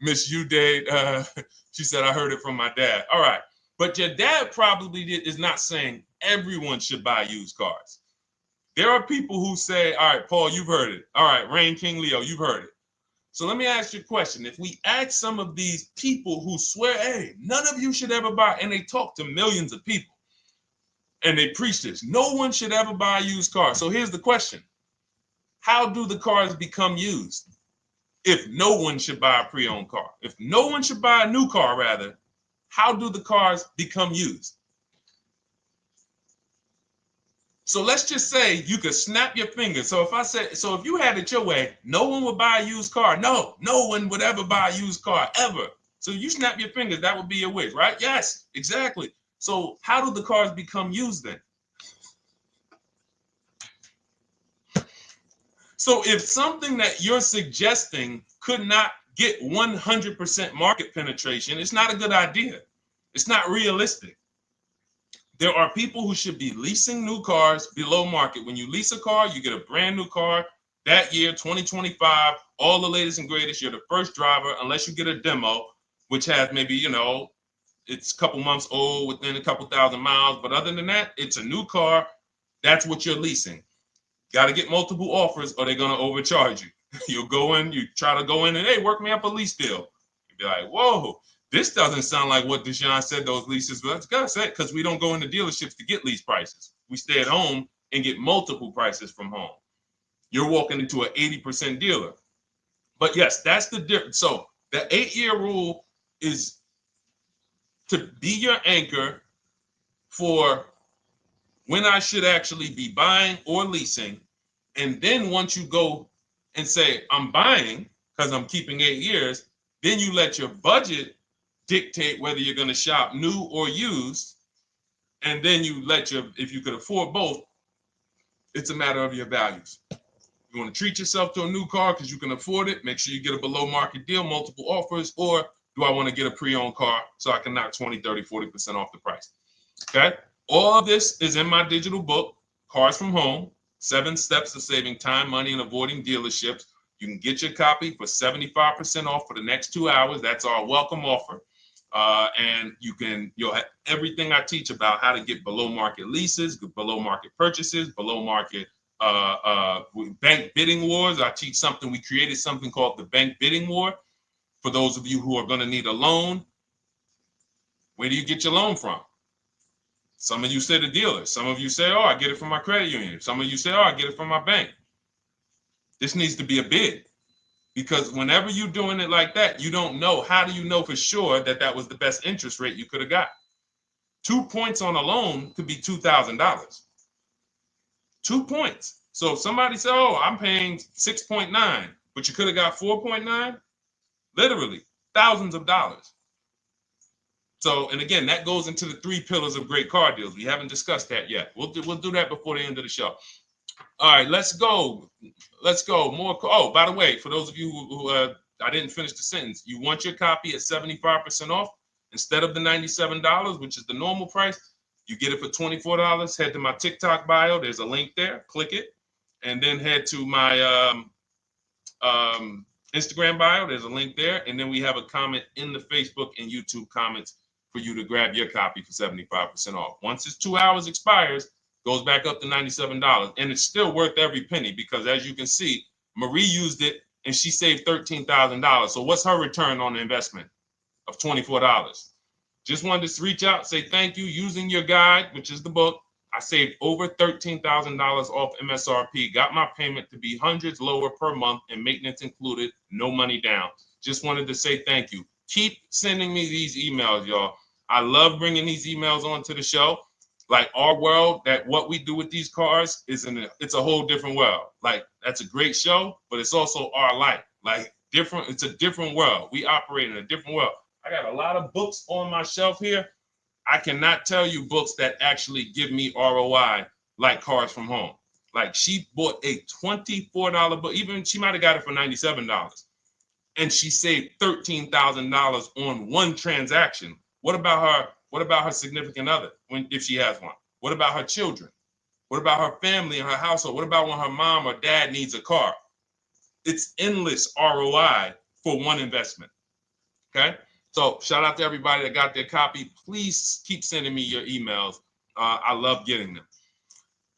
Miss Uday. She said I heard it from my dad. All right, but your dad probably is not saying everyone should buy used cars. There are people who say, all right, Paul, you've heard it. All right, Rain King Leo, you've heard it. So let me ask you a question. If we ask some of these people who swear, hey, none of you should ever buy, and they talk to millions of people, and they preach this, no one should ever buy a used car. So here's the question. how do the cars become used? If no one should buy a pre-owned car, if no one should buy a new car, rather, how do the cars become used? So let's just say you could snap your fingers. So if you had it your way, no one would buy a used car. No one would ever buy a used car, ever. So you snap your fingers, that would be your wish, right? Yes, exactly. So how do the cars become used then? So if something that you're suggesting could not get 100% market penetration, it's not a good idea. It's not realistic. There are people who should be leasing new cars below market. When you lease a car, you get a brand new car that year, 2025, all the latest and greatest. You're the first driver, unless you get a demo, which has maybe, it's a couple months old, within a couple thousand miles. But other than that, it's a new car. That's what you're leasing. Got to get multiple offers or they're going to overcharge you. You'll go in, you try to go in and, hey, work me up a lease deal. You'll be like, whoa, this doesn't sound like what Deshone said those leases were. That's gotta say, because we don't go into dealerships to get lease prices. We stay at home and get multiple prices from home. You're walking into an 80% dealer. But yes, that's the difference. So the 8-year rule is to be your anchor for when I should actually be buying or leasing. And then once you go and say, I'm buying because I'm keeping 8 years, then you let your budget dictate whether you're going to shop new or used. And then you if you could afford both, it's a matter of your values. You want to treat yourself to a new car because you can afford it, make sure you get a below market deal, multiple offers, or do I want to get a pre-owned car so I can knock 20, 30, 40% off the price? Okay. All of this is in my digital book, Cars from Home, 7 Steps to Saving Time, Money, and Avoiding Dealerships. You can get your copy for 75% off for the next 2 hours. That's our welcome offer. And you'll have everything I teach about how to get below market leases, below market purchases, below market bank bidding wars. We created something called the bank bidding war. For those of you who are going to need a loan, where do you get your loan from? Some of you say the dealer. Some of you say, oh, I get it from my credit union. Some of you say, oh, I get it from my bank. This needs to be a bid. Because whenever you're doing it like that, you don't know. How do you know for sure that that was the best interest rate you could have got? 2 points on a loan could be $2,000. 2 points. So if somebody said, oh, I'm paying 6.9, but you could have got 4.9, literally thousands of dollars. So, and again, that goes into the 3 pillars of great car deals. We haven't discussed that yet. We'll do that before the end of the show. All right, let's go. More. Oh, by the way, for those of you who I didn't finish the sentence, you want your copy at 75% off instead of the $97, which is the normal price. You get it for $24. Head to my TikTok bio. There's a link there. Click it, and then head to my Instagram bio. There's a link there, and then we have a comment in the Facebook and YouTube comments for you to grab your copy for 75% off. Once it's 2 hours expires, goes back up to $97, and it's still worth every penny because, as you can see, Marie used it and she saved $13,000. So what's her return on the investment of $24? Just wanted to reach out, say thank you. Using your guide, which is the book, I saved over $13,000 off MSRP, got my payment to be hundreds lower per month and maintenance included, no money down. Just wanted to say thank you. Keep sending me these emails, y'all. I love bringing these emails onto the show. Like our world, that what we do with these cars it's a whole different world. Like that's a great show, but it's also our life. Like different, it's a different world. We operate in a different world. I got a lot of books on my shelf here. I cannot tell you books that actually give me ROI like Cars from Home. Like she bought a $24 book, even she might have got it for $97. And she saved $13,000 on one transaction. What about her? What about her significant other, if she has one? What about her children? What about her family and her household? What about when her mom or dad needs a car? It's endless ROI for one investment. Okay? So shout out to everybody that got their copy. Please keep sending me your emails. I love getting them.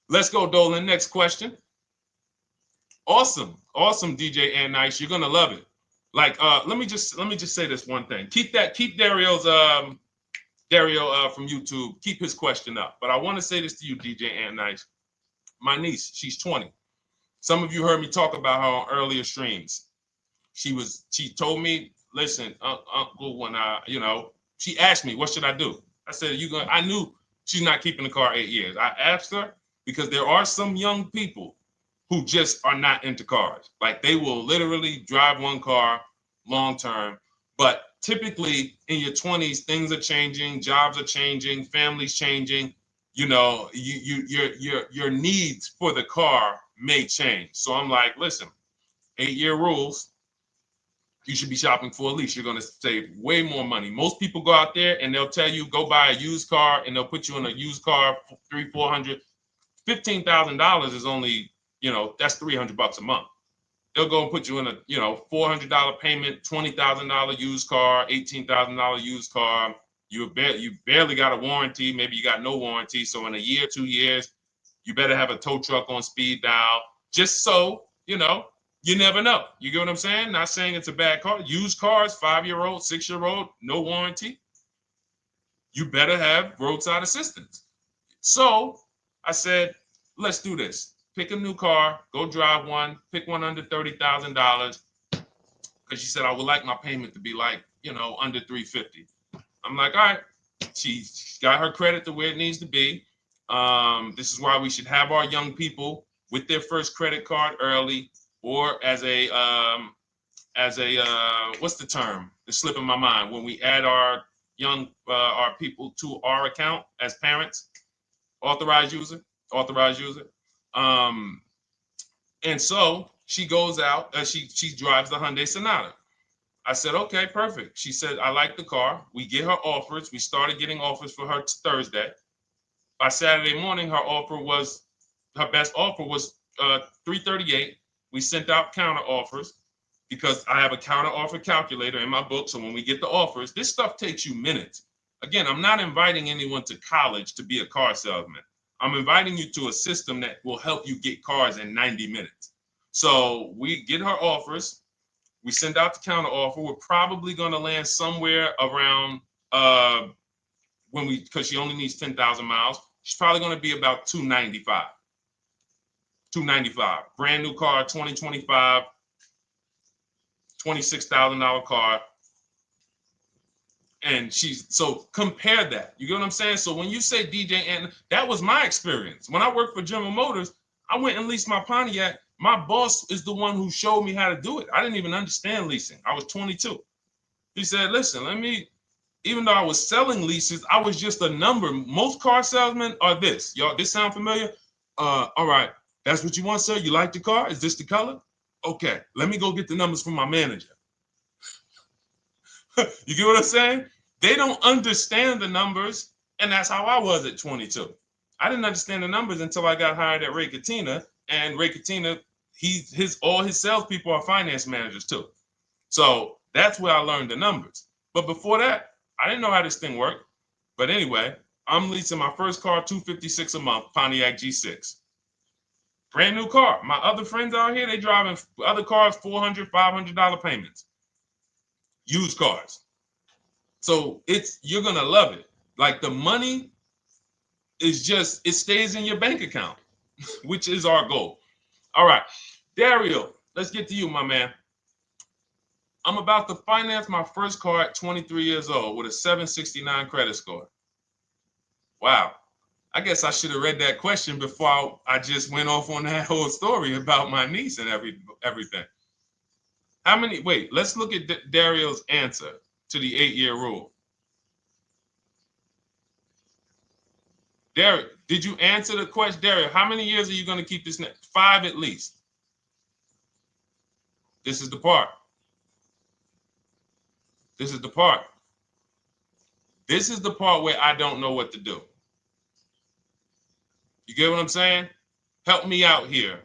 Let's go, Dolan. Next question. Awesome, DJ and Nice. You're gonna love it. Like, let me just say this one thing. Keep Dario's Dario from YouTube, keep his question up. But I want to say this to you, DJ and Nice. My niece, she's 20. Some of you heard me talk about her on earlier streams. She told me, listen, Uncle, when she asked me, what should I do? I said, I knew she's not keeping the car 8 years. I asked her because there are some young people who just are not into cars. Like they will literally drive one car long term. But typically in your 20s, things are changing, jobs are changing, families changing. Your needs for the car may change. So I'm like, listen, 8-year rules. You should be shopping for a lease. You're going to save way more money. Most people go out there and they'll tell you go buy a used car, and they'll put you in a used car for $300, $400, $15,000 is only, that's $300 a month. They'll go and put you in a $400 payment, $20,000 used car, $18,000 used car. You barely got a warranty. Maybe you got no warranty. So in a year, 2 years, you better have a tow truck on speed dial, just so you never know. You get what I'm saying? Not saying it's a bad car. Used cars, 5-year-old, 6-year-old, no warranty. You better have roadside assistance. So I said, let's do this. Pick a new car, go drive one, pick one under $30,000. Because she said, I would like my payment to be like, under $350. I'm like, all right. She's got her credit to where it needs to be. This is why we should have our young people with their first credit card early, or as a what's the term? It's slipping my mind. When we add our our people to our account as parents, authorized user. And so she goes out, she drives the Hyundai Sonata. I said, okay, perfect. She said, I like the car. We get her offers. We started getting offers for her Thursday. By Saturday morning, her best offer was $338. We sent out counter offers because I have a counter offer calculator in my book. So when we get the offers, this stuff takes you minutes. Again, I'm not inviting anyone to college to be a car salesman. I'm inviting you to a system that will help you get cars in 90 minutes. So we get her offers. We send out the counter offer. We're probably going to land somewhere around because she only needs 10,000 miles. She's probably going to be about $295. Brand new car, 2025, $26,000 car. And so compare that. You get what I'm saying? So when you say DJ, and that was my experience. When I worked for General Motors, I went and leased my Pontiac. My boss is the one who showed me how to do it. I didn't even understand leasing. I was 22. He said, listen, even though I was selling leases, I was just a number. Most car salesmen are this. Y'all, this sound familiar? All right. That's what you want, sir? You like the car? Is this the color? Okay. Let me go get the numbers from my manager. You get what I'm saying? They don't understand the numbers. And that's how I was at 22. I didn't understand the numbers until I got hired at Ray Katina. And Ray Katina, all his salespeople are finance managers too. So that's where I learned the numbers. But before that, I didn't know how this thing worked. But anyway, I'm leasing my first car, $256 a month, Pontiac G6. Brand new car. My other friends out here, they driving other cars, $400, $500 payments. Used cars. So you're going to love it. Like the money is it stays in your bank account, which is our goal. All right, Dario, let's get to you, my man. I'm about to finance my first car at 23 years old with a 769 credit score. Wow. I guess I should have read that question before I just went off on that whole story about my niece and everything. Let's look at Dario's answer to the 8-year rule. Dario, did you answer the question? Dario, how many years are you going to keep this? 5 at least. This is the part. This is the part. This is the part where I don't know what to do. You get what I'm saying? Help me out here.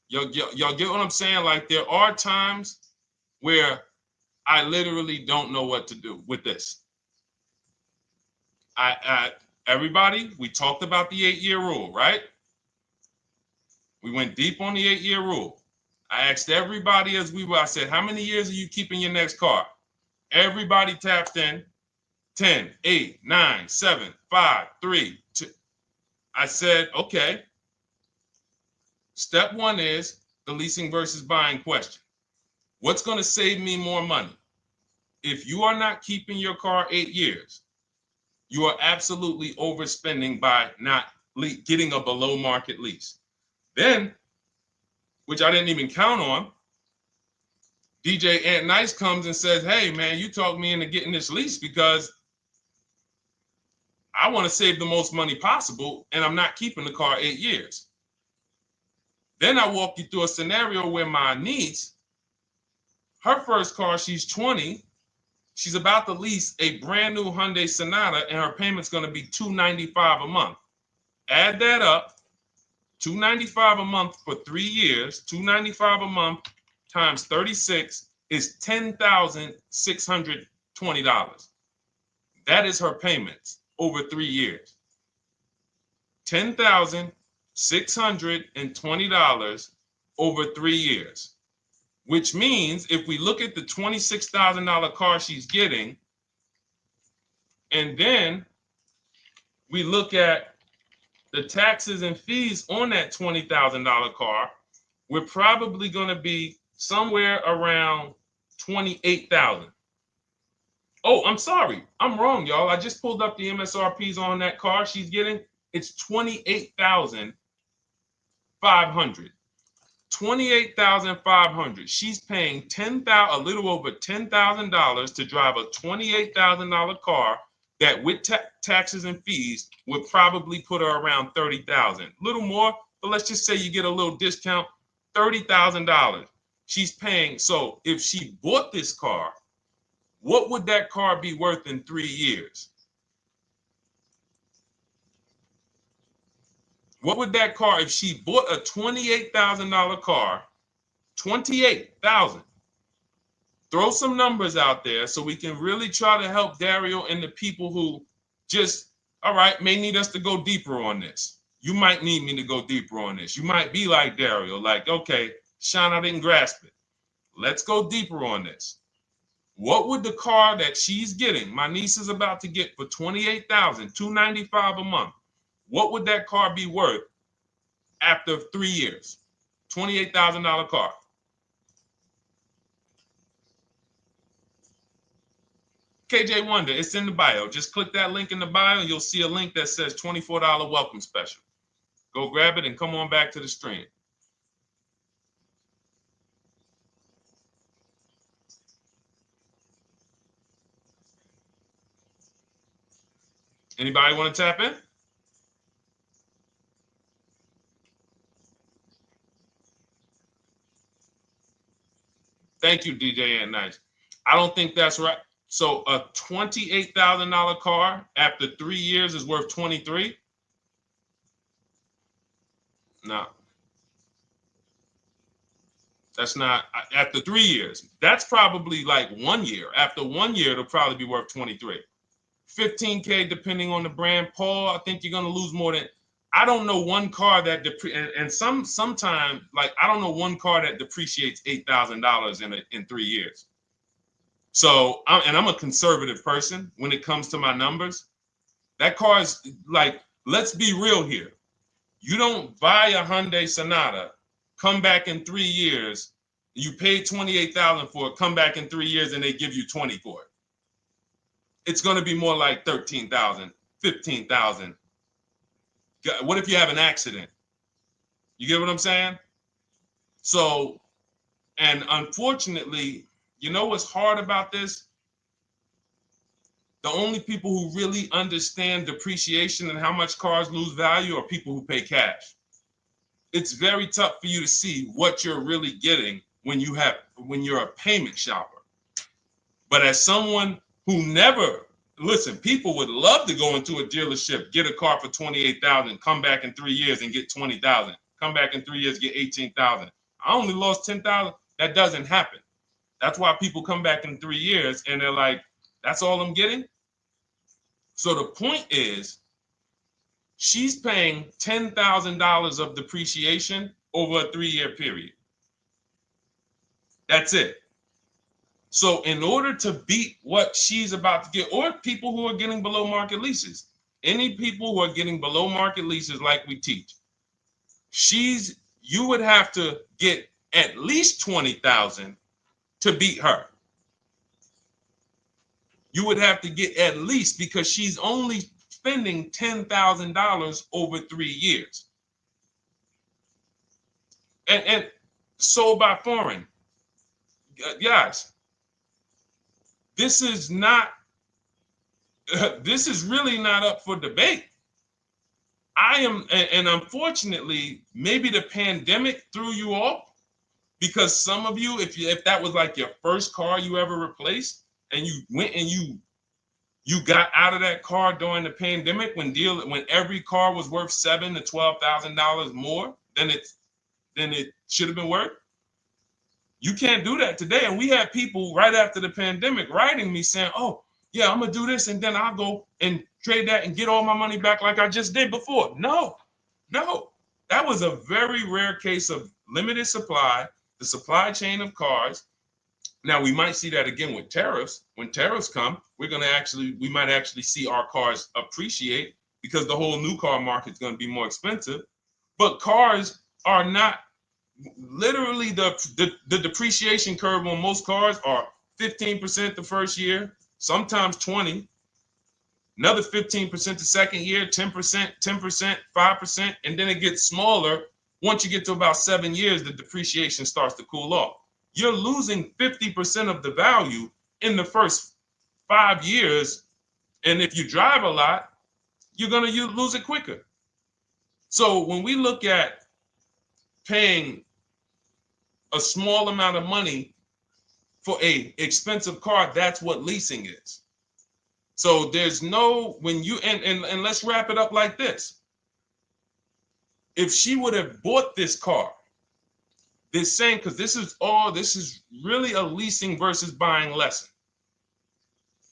Y'all get what I'm saying? Like there are times where I literally don't know what to do with this. Everybody, we talked about the 8-year rule, right? We went deep on the 8-year rule. I asked everybody I said, how many years are you keeping your next car? Everybody tapped in. 10, 8, 9, 7, 5, 3, 2. I said, okay. Step one is the leasing versus buying question. What's going to save me more money? If you are not keeping your car 8 years, you are absolutely overspending by not getting a below market lease. Then, which I didn't even count on, DJ Ant Nice comes and says, hey, man, you talked me into getting this lease because I want to save the most money possible, and I'm not keeping the car 8 years. Then I walk you through a scenario where my niece, her first car, she's 20. She's about to lease a brand new Hyundai Sonata, and her payment's going to be $295 a month. Add that up, $295 a month for 3 years, $295 a month times 36 is $10,620. That is her payments over 3 years. $10,620 over 3 years, which means if we look at the $26,000 car she's getting, and then we look at the taxes and fees on that $20,000 car, we're probably going to be somewhere around $28,000. Oh, I'm sorry. I'm wrong, y'all. I just pulled up the MSRPs on that car she's getting. It's $28,500. $28,500. She's paying a little over $10,000 to drive a $28,000 car that with taxes and fees would probably put her around $30,000. A little more, but let's just say you get a little discount, $30,000. She's paying. So if she bought this car, what would that car be worth in 3 years? What would that car, if she bought a $28,000 car, $28,000? Throw some numbers out there so we can really try to help Dario and the people who just, all right, may need us to go deeper on this. You might need me to go deeper on this. You might be like Dario, like, okay, Sean, I didn't grasp it. Let's go deeper on this. What would the car that she's getting, my niece is about to get for $28,000, $295 a month, what would that car be worth after 3 years? $28,000 car. KJ Wonder, it's in the bio. Just click that link in the bio and you'll see a link that says $24 welcome special. Go grab it and come on back to the stream. Anybody want to tap in? Thank you, DJ Ant Nice. I don't think that's right. So a $28,000 car after 3 years is worth 23? No. That's not after 3 years. That's probably like 1 year. After 1 year, it'll probably be worth 23. 15K depending on the brand. Paul, I think you're gonna lose more than. I don't know one car that sometime like I don't know one car that depreciates $8,000 in 3 years. So I'm a conservative person when it comes to my numbers. That car is like, let's be real here. You don't buy a Hyundai Sonata, come back in 3 years, you pay $28,000 for it, come back in 3 years and they give you 20 for it. It's going to be more like 13,000, 15,000. What if you have an accident? You get what I'm saying? So, and unfortunately, you know what's hard about this? The only people who really understand depreciation and how much cars lose value are people who pay cash. It's very tough for you to see what you're really getting when you're a payment shopper. But as someone who never, listen, people would love to go into a dealership, get a car for $28,000, come back in 3 years and get $20,000, come back in 3 years, get $18,000. I only lost $10,000. That doesn't happen. That's why people come back in 3 years and they're like, that's all I'm getting. So the point is, she's paying $10,000 of depreciation over a 3-year period. That's it. So in order to beat what she's about to get, or people who are getting below market leases, any people who are getting below market leases like we teach, you would have to get at least 20,000 to beat her. You would have to get at least, because she's only spending $10,000 over 3 years. And sold by foreign. Guys, this is not, this is really not up for debate. And unfortunately, maybe the pandemic threw you off, because some of you, if that was like your first car you ever replaced, and you went and you got out of that car during the pandemic when every car was worth $7,000 to $12,000 more than it should have been worth. You can't do that today. And we had people right after the pandemic writing me saying, "Oh, yeah, I'm gonna do this, and then I'll go and trade that and get all my money back like I just did before." No, that was a very rare case of limited supply, the supply chain of cars. Now we might see that again with tariffs. When tariffs come, we might actually see our cars appreciate, because the whole new car market is going to be more expensive. But cars are not, literally the depreciation curve on most cars are 15% the first year, sometimes 20, another 15% the second year, 10%, 10%, 5%, and then it gets smaller. Once you get to about 7 years, the depreciation starts to cool off. You're losing 50% of the value in the first 5 years. And if you drive a lot, you're going to lose it quicker. So when we look at paying a small amount of money for a expensive car, that's what leasing is. So there's no, when you, and let's wrap it up like this. If she would have bought this car, this same, because this is really a leasing versus buying lesson.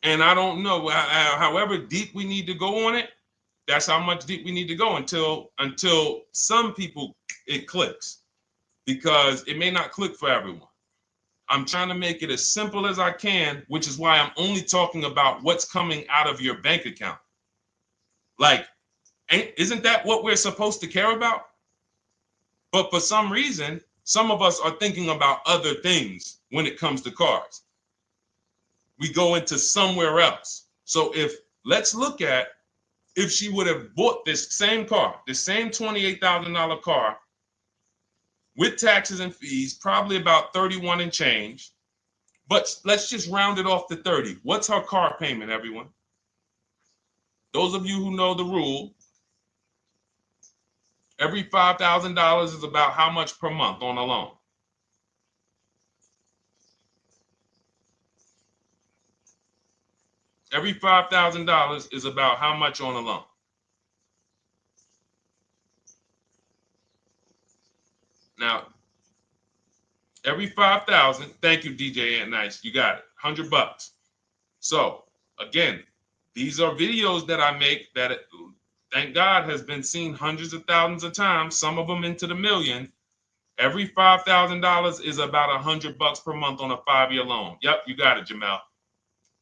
And I don't know, however deep we need to go on it, that's how much deep we need to go until some people it clicks, because it may not click for everyone. I'm trying to make it as simple as I can, which is why I'm only talking about what's coming out of your bank account. Like, isn't that what we're supposed to care about? But for some reason, some of us are thinking about other things when it comes to cars. We go into somewhere else. So let's look at, if she would have bought this same car, the same $28,000 car, with taxes and fees, probably about 31 and change. But let's just round it off to 30. What's her car payment, everyone? Those of you who know the rule, every $5,000 is about how much per month on a loan? Every $5,000 is about how much on a loan? Now, every 5,000, thank you, DJ Ant Nice, you got it, $100. So again, these are videos that I make that, thank God, has been seen hundreds of thousands of times, some of them into the million. Every $5,000 is about $100 per month on a 5-year loan. Yep, you got it, Jamel.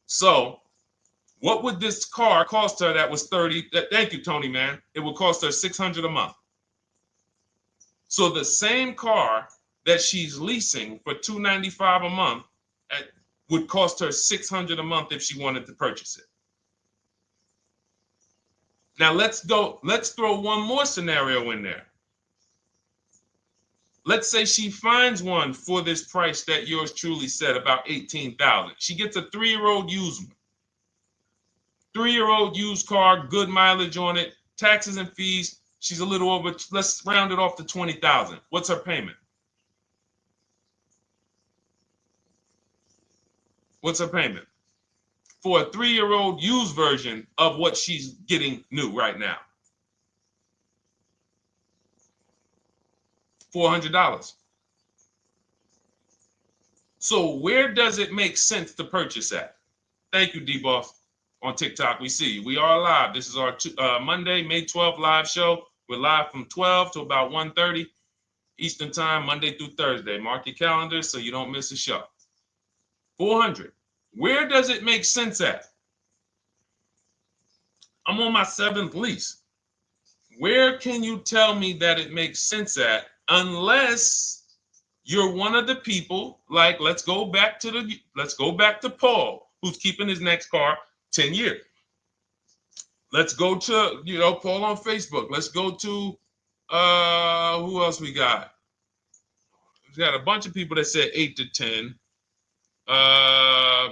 So what would this car cost her that was 30? Thank you, Tony, man. It would cost her $600 a month. So the same car that she's leasing for $295 a month would cost her $600 a month if she wanted to purchase it. Now let's throw one more scenario in there. Let's say she finds one for this price that yours truly said, about $18,000. She gets a 3-year-old used one. 3-year-old used car, good mileage on it, taxes and fees. She's a little over, let's round it off to 20,000. What's her payment? What's her payment? For a 3-year-old used version of what she's getting new right now. $400. So where does it make sense to purchase at? Thank you, D-Boss. On TikTok, we see you. We are live. This is our Monday, May 12th live show. We're live from 12 to about 1:30 Eastern time, Monday through Thursday. Mark your calendar so you don't miss a show. 400. Where does it make sense at? I'm on my 7th lease. Where can you tell me that it makes sense at, unless you're one of the people, like, let's go back to Paul, who's keeping his next car 10 years. Let's go to, Paul on Facebook. Let's go to, who else we got? We got a bunch of people that said 8 to 10.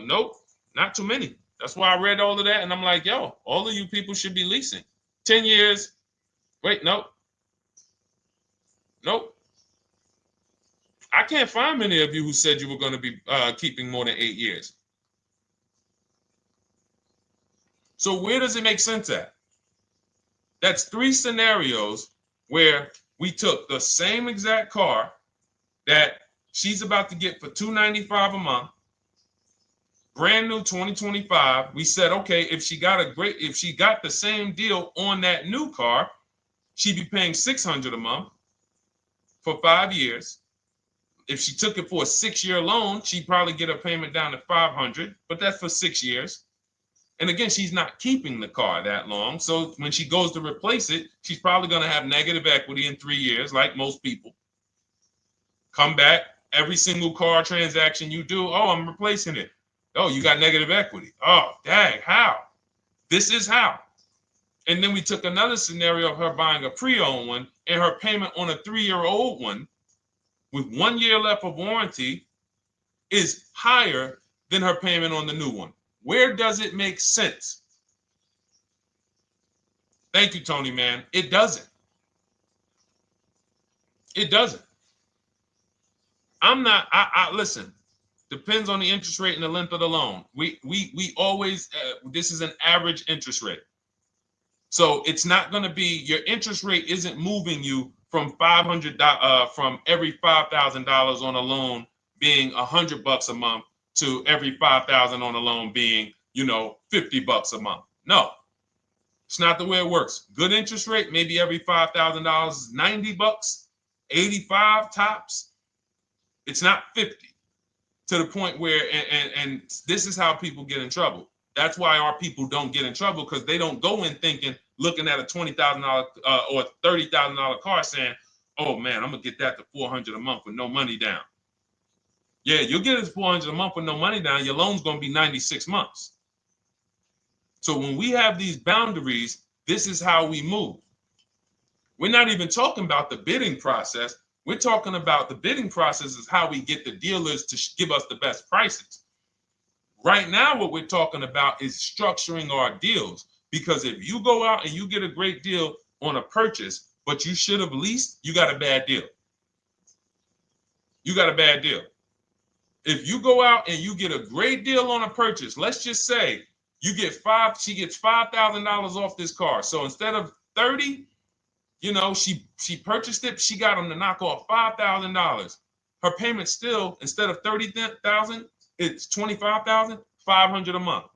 Nope, not too many. That's why I read all of that, and I'm like, yo, all of you people should be leasing. 10 years. Wait, nope. I can't find many of you who said you were going to be keeping more than 8 years. So where does it make sense at? That's 3 scenarios where we took the same exact car that she's about to get for $295 a month, brand new 2025. We said, okay, if she got the same deal on that new car, she'd be paying $600 a month for 5 years. If she took it for a 6-year loan, she'd probably get a payment down to $500, but that's for 6 years. And again, she's not keeping the car that long. So when she goes to replace it, she's probably going to have negative equity in 3 years, like most people. Come back, every single car transaction you do, oh, I'm replacing it. Oh, you got negative equity. Oh, dang, how? This is how. And then we took another scenario of her buying a pre-owned one, and her payment on a 3-year-old one with 1 year left of warranty is higher than her payment on the new one. Where does it make sense? Thank you, Tony, man. It doesn't. It doesn't. Listen, depends on the interest rate and the length of the loan. We always, this is an average interest rate. So it's not going to be, your interest rate isn't moving you from $500, from every $5,000 on a loan being $100 a month to every $5,000 on a loan being, $50 a month. No, it's not the way it works. Good interest rate, maybe every $5,000 is $90, 85 tops. It's not 50, to the point where, and this is how people get in trouble. That's why our people don't get in trouble, because they don't go in thinking, looking at a $20,000 or $30,000 car saying, oh man, I'm gonna get that to $400 a month with no money down. Yeah, you'll get it to $400 a month with no money down. Your loan's gonna be 96 months. So when we have these boundaries, this is how we move. We're not even talking about the bidding process. We're talking about the bidding process is how we get the dealers to give us the best prices. Right now, what we're talking about is structuring our deals, because if you go out and you get a great deal on a purchase, but you should have leased, you got a bad deal. You got a bad deal. If you go out and you get a great deal on a purchase, let's just say she gets $5,000 off this car. So instead of 30, she purchased it, she got them to knock off $5,000. Her payment still, instead of $30,000, it's $25,500 a month.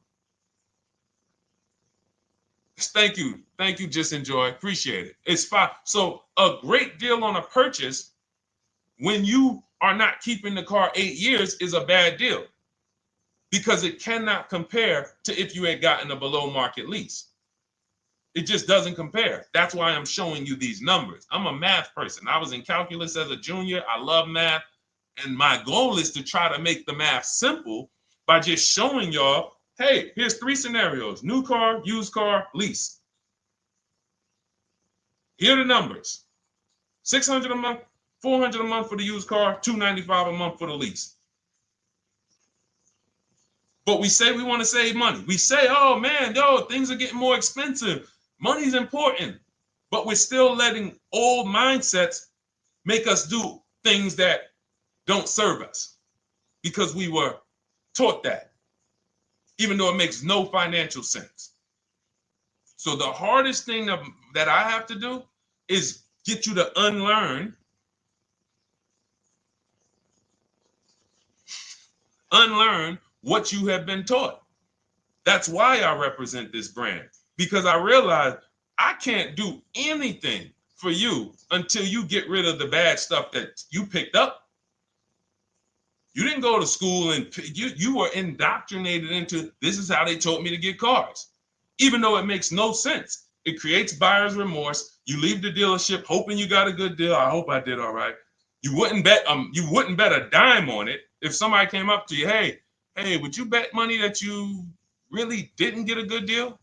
Thank you, Just Enjoy, appreciate it. It's fine. So a great deal on a purchase, when you are not keeping the car 8 years, is a bad deal, because it cannot compare to if you had gotten a below market lease. It just doesn't compare. That's why I'm showing you these numbers. I'm a math person. I was in calculus as a junior. I love math. And my goal is to try to make the math simple by just showing y'all, hey, here's 3 scenarios: new car, used car, lease. Here are the numbers: $600 a month, $400 a month for the used car, $295 a month for the lease. But we say we want to save money. We say, oh man, things are getting more expensive. Money's important. But we're still letting old mindsets make us do things that don't serve us, because we were taught that, even though it makes no financial sense. So the hardest thing that I have to do is get you to unlearn what you have been taught. That's why I represent this brand, because I realize I can't do anything for you until you get rid of the bad stuff that you picked up. You didn't go to school and you were indoctrinated into, this is how they taught me to get cars, even though it makes no sense. It creates buyer's remorse. You leave the dealership hoping you got a good deal. I hope I did all right. You wouldn't bet a dime on it. If somebody came up to you, hey, would you bet money that you really didn't get a good deal?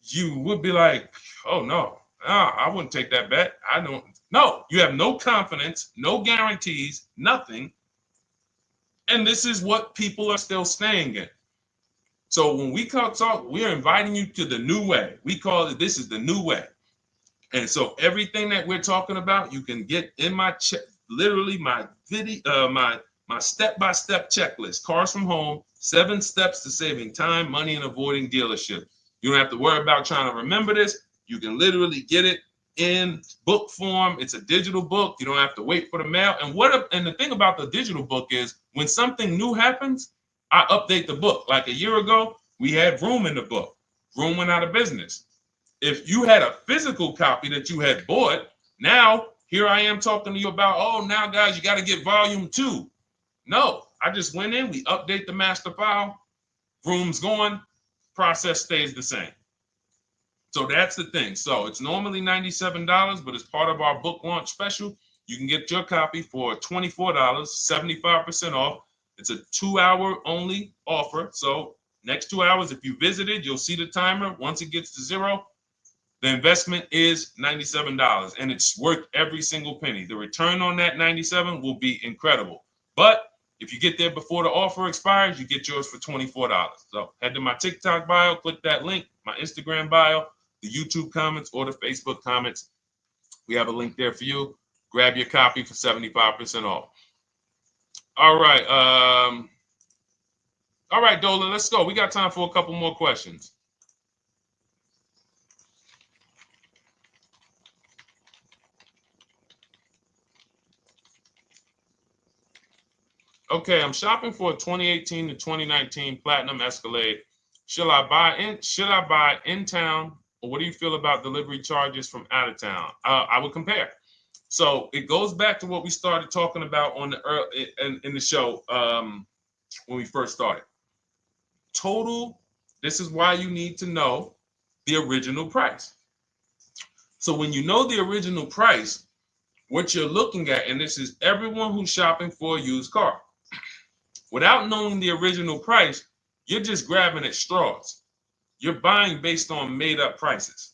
You would be like, oh no, I wouldn't take that bet. I don't. No, you have no confidence, no guarantees, nothing. And this is what people are still staying in. So when we talk, we're inviting you to the new way. We call it, this is the new way. And so everything that we're talking about, you can get in my literally my video, my step-by-step checklist. Cars from Home, 7 steps to saving time, money, and avoiding dealership. You don't have to worry about trying to remember this. You can literally get it in book form. It's a digital book. You don't have to wait for the mail. And the thing about the digital book is when something new happens, I update the book. Like a year ago, we had Vroom in the book. Vroom went out of business. If you had a physical copy that you had bought, now here I am talking to you about, oh, now guys, you got to get volume 2. No, I just went in, we update the master file, Vroom's going, process stays the same. So that's the thing. So it's normally $97, but as part of our book launch special, you can get your copy for $24, 75% off. It's a 2-hour only offer. So next 2 hours, if you visited, you'll see the timer. Once it gets to 0, the investment is $97, and it's worth every single penny. The return on that $97 will be incredible. But if you get there before the offer expires, you get yours for $24. So head to my TikTok bio, click that link, my Instagram bio, the YouTube comments, or the Facebook comments. We have a link there for you. Grab your copy for 75% off. All right. All right, Dolan, let's go. We got time for a couple more questions. Okay, I'm shopping for a 2018 to 2019 Platinum Escalade. Should I buy in town, or what do you feel about delivery charges from out of town? I would compare. So it goes back to what we started talking about on in the show when we first started. Total. This is why you need to know the original price. So when you know the original price, what you're looking at, and this is everyone who's shopping for a used car. Without knowing the original price, you're just grabbing at straws. You're buying based on made up prices.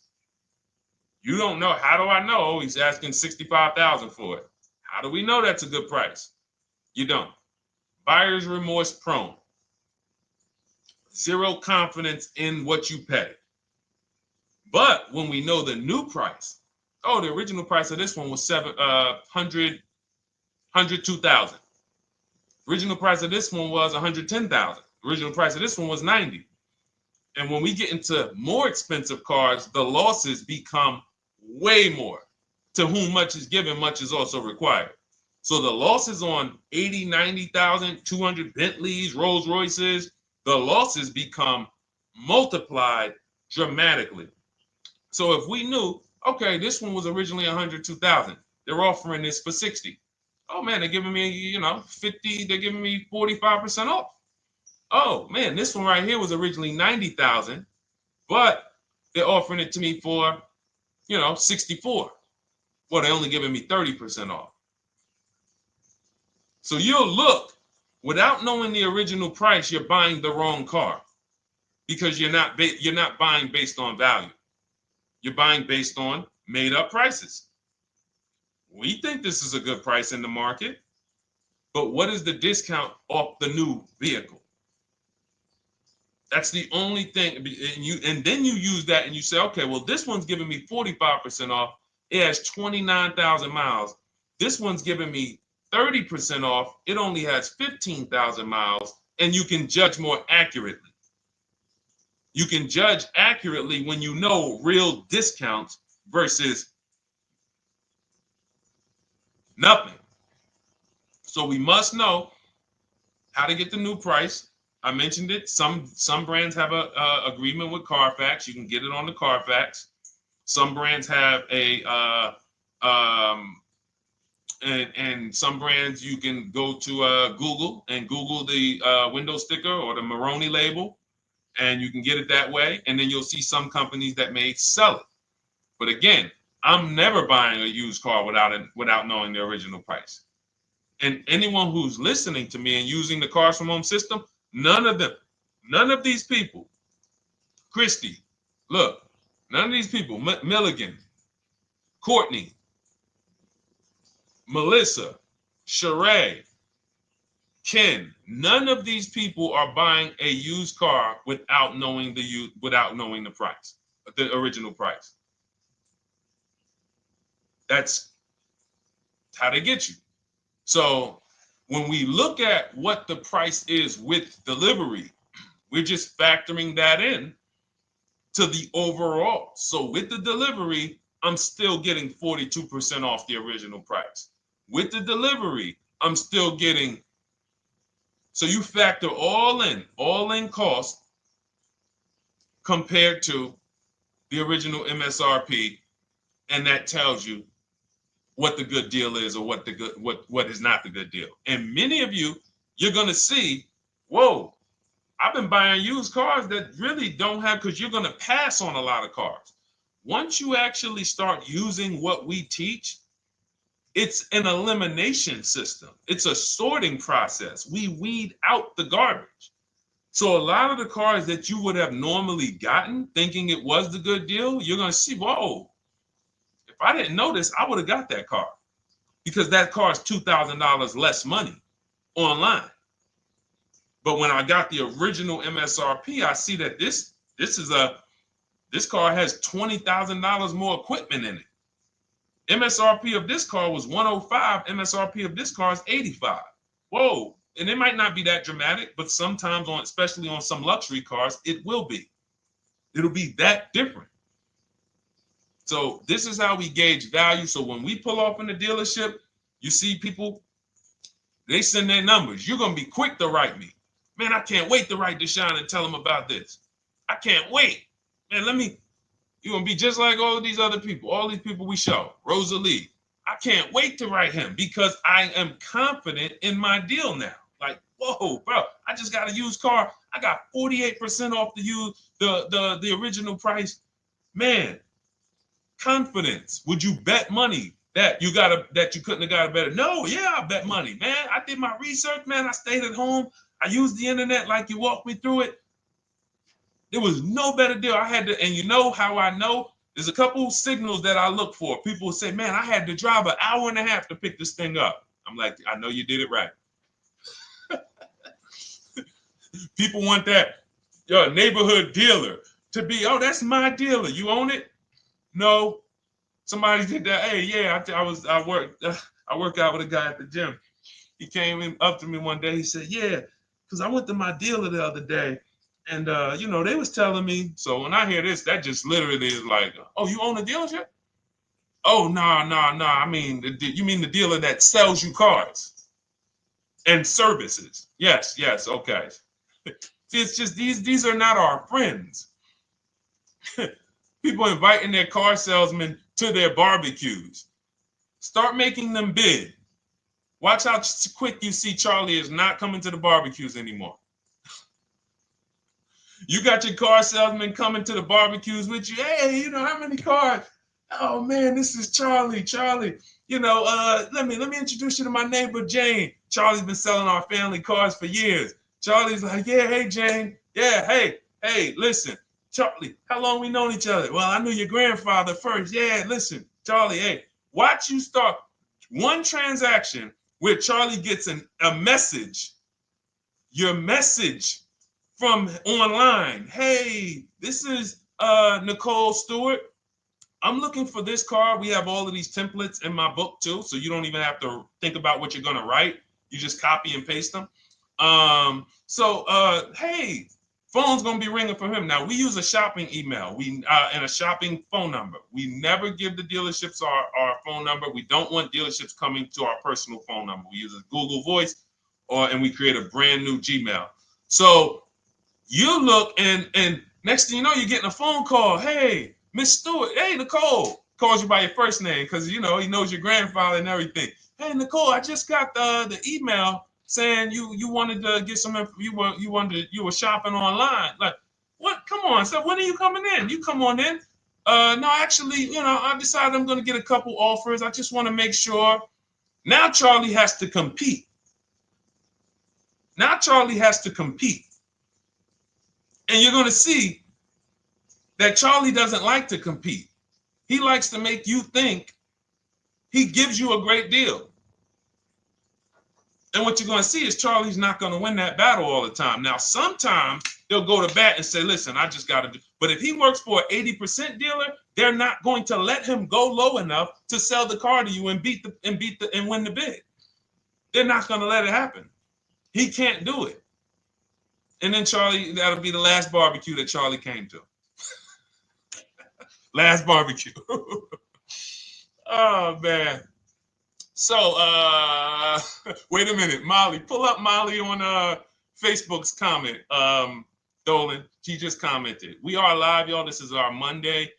You don't know. How do I know? Oh, he's asking $65,000 for it. How do we know that's a good price? You don't. Buyer's remorse prone. Zero confidence in what you pay. But when we know the new price, oh, the original price of this one was $102,000. Original price of this one was $110,000. Original price of this one was $90,000. And when we get into more expensive cars, the losses become way more. To whom much is given, much is also required. So the losses on 80, 90,000, 200 Bentleys, Rolls Royces, the losses become multiplied dramatically. So if we knew, okay, this one was originally $102,000, they're offering this for $60,000. Oh man, they're giving me, 50, they're giving me 45% off. Oh man, this one right here was originally $90,000, but they're offering it to me for, $64,000. Well, they're only giving me 30% off. So you'll look, without knowing the original price, you're buying the wrong car because you're not buying based on value. You're buying based on made up prices. We think this is a good price in the market, but what is the discount off the new vehicle? That's the only thing. And then you use that and you say, okay, well, this one's giving me 45% off. It has 29,000 miles. This one's giving me 30% off. It only has 15,000 miles, and you can judge more accurately. You can judge accurately when you know real discounts versus nothing. So we must know how to get the new price. I mentioned it. Some brands have a agreement with Carfax. You can get it on the Carfax. Some brands have and some brands you can go to Google and Google the window sticker or the Maroney label, and you can get it that way. And then you'll see some companies that may sell it. But again, I'm never buying a used car without knowing the original price. And anyone who's listening to me and using the Cars from Home system, none of these people, Christy, look, none of these people, Milligan, Courtney, Melissa, Sheree, Ken, none of these people are buying a used car without knowing the price, the original price. That's how they get you. So when we look at what the price is with delivery, we're just factoring that in to the overall. So with the delivery, I'm still getting 42% off the original price. With the delivery, I'm still getting, so you factor all in cost compared to the original MSRP, and that tells you what the good deal is or what is not the good deal. And many of you, you're gonna see, whoa, I've been buying used cars that really don't have, because you're gonna pass on a lot of cars. Once you actually start using what we teach, it's an elimination system. It's a sorting process. We weed out the garbage. So a lot of the cars that you would have normally gotten thinking it was the good deal, you're gonna see, whoa, if I didn't know this, I would have got that car, because that car is $2,000 less money online. But when I got the original MSRP, I see that this car has $20,000 more equipment in it. MSRP of this car was 105. MSRP of this car is 85. Whoa. And it might not be that dramatic, but sometimes especially on some luxury cars, it will be. It'll be that different. So this is how we gauge value. So when we pull off in the dealership, you see people, they send their numbers. You're going to be quick to write me. Man, I can't wait to write Deshone and tell him about this. I can't wait. Man, you're going to be just like all of these other people, all these people we show. Rosalie, I can't wait to write him because I am confident in my deal now. Like, whoa, bro, I just got a used car. I got 48% off the original price. Man, confidence. Would you bet money that you couldn't have got a better? No, yeah, I bet money, man. I did my research, man. I stayed at home. I used the internet like you walked me through it. There was no better deal. I had to, and you know how I know? There's a couple signals that I look for. People will say, man, I had to drive an hour and a half to pick this thing up. I'm like, I know you did it right. People want that neighborhood dealer to be, oh, that's my dealer. You own it? No. Somebody did that. Hey, yeah, I work out with a guy at the gym. He came up to me one day. He said, yeah, because I went to my dealer the other day. And, they was telling me. So when I hear this, that just literally is like, oh, you own a dealership? Oh, no. I mean, you mean the dealer that sells you cars and services? Yes. Okay. See, it's just these are not our friends. People inviting their car salesmen to their barbecues. Start making them bid. Watch how quick you see Charlie is not coming to the barbecues anymore. You got your car salesman coming to the barbecues with you. Hey, how many cars? Oh man, this is Charlie. Charlie, let me introduce you to my neighbor Jane. Charlie's been selling our family cars for years. Charlie's like, yeah, hey Jane. Yeah, hey, listen, Charlie, how long we known each other? Well, I knew your grandfather first. Yeah, listen, Charlie, hey, watch you start one transaction where Charlie gets a message, your message from online. Hey, this is Nicole Stewart. I'm looking for this car. We have all of these templates in my book too, so you don't even have to think about what you're gonna write. You just copy and paste them. Hey, phone's gonna be ringing for him. Now we use a shopping email, and a shopping phone number. We never give the dealerships our phone number. We don't want dealerships coming to our personal phone number. We use a Google Voice, and we create a brand new Gmail. So you look, and next thing you know, you're getting a phone call. Hey, Miss Stewart. Hey, Nicole. Calls you by your first name because he knows your grandfather and everything. Hey, Nicole, I just got the email saying you wanted to get some info. You were shopping online. Like, what? Come on. So when are you coming in? You come on in. No, actually, I decided I'm going to get a couple offers. I just want to make sure Now Charlie has to compete. Now Charlie has to compete. And you're going to see that Charlie doesn't like to compete. He likes to make you think he gives you a great deal. And what you're going to see is Charlie's not going to win that battle all the time. Now, sometimes they'll go to bat and say, listen, I just got to do. But if he works for an 80% dealer, they're not going to let him go low enough to sell the car to you and win the bid. They're not going to let it happen. He can't do it. And then Charlie, that'll be the last barbecue that Charlie came to. Last barbecue. Oh, man. So, wait a minute, Molly. Pull up Molly on Facebook's comment. Dolan, she just commented. We are live, y'all. This is our Monday,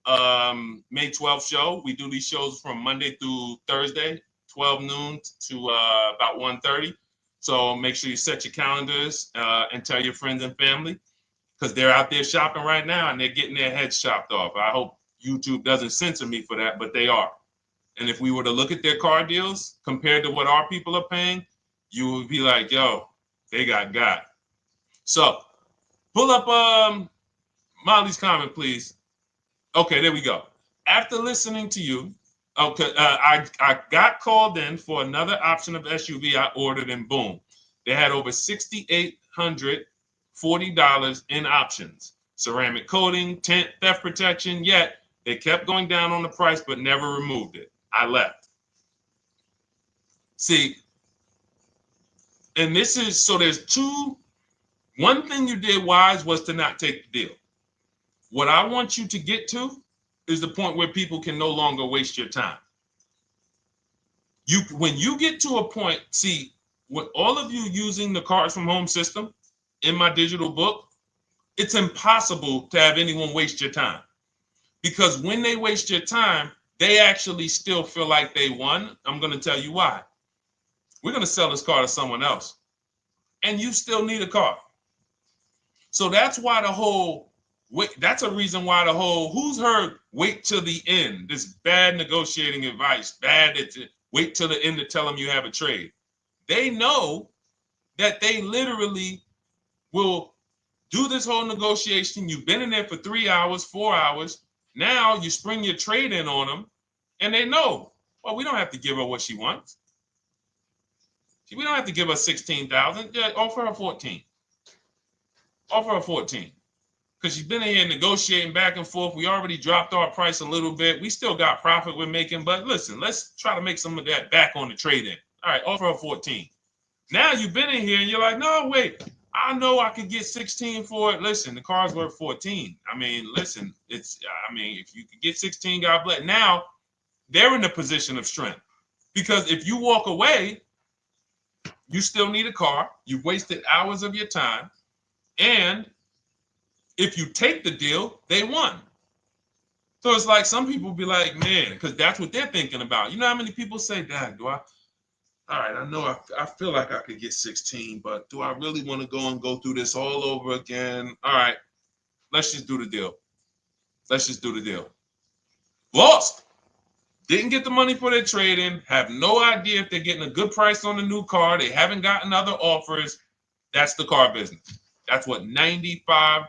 May 12th show. We do these shows from Monday through Thursday, 12 noon to about 1:30. So make sure you set your calendars and tell your friends and family, because they're out there shopping right now and they're getting their heads chopped off. I hope YouTube doesn't censor me for that, but they are. And if we were to look at their car deals compared to what our people are paying, you would be like, yo, they got. So pull up Molly's comment, please. Okay, there we go. After listening to you, okay, I got called in for another option of SUV I ordered, and boom, they had over $6,840 in options. Ceramic coating, tint, theft protection, yet they kept going down on the price but never removed it. I left. See, and this is, so there's one thing you did wise was to not take the deal. What I want you to get to is the point where people can no longer waste your time. When you get to a point, see, with all of you using the Cars from Home system in my digital book, it's impossible to have anyone waste your time. Because when they waste your time, they actually still feel like they won. I'm going to tell you why. We're going to sell this car to someone else, and you still need a car. So that's why that's a reason why who's heard wait till the end, this bad negotiating advice, wait till the end to tell them you have a trade. They know that they literally will do this whole negotiation. You've been in there for 3 hours, 4 hours. Now you spring your trade in on them, and they know, well, we don't have to give her what she wants. We don't have to give her 16,000. Yeah, offer her 14. Offer her 14. Because she's been in here negotiating back and forth. We already dropped our price a little bit. We still got profit we're making, but listen, let's try to make some of that back on the trade-in. All right, offer her 14. Now you've been in here and you're like, no, wait, I know I could get 16 for it. Listen, the car's worth 14. I mean, listen, if you could get 16, God bless. Now they're in a position of strength, because if you walk away, you still need a car. You've wasted hours of your time. And if you take the deal, they won. So it's like some people be like, man, because that's what they're thinking about. You know how many people say, Dad, all right, I know I feel like I could get 16, but do I really want to go through this all over again? All right, let's just do the deal. Let's just do the deal. Lost. Didn't get the money for their trade-in. Have no idea if they're getting a good price on the new car. They haven't gotten other offers. That's the car business. That's what 95%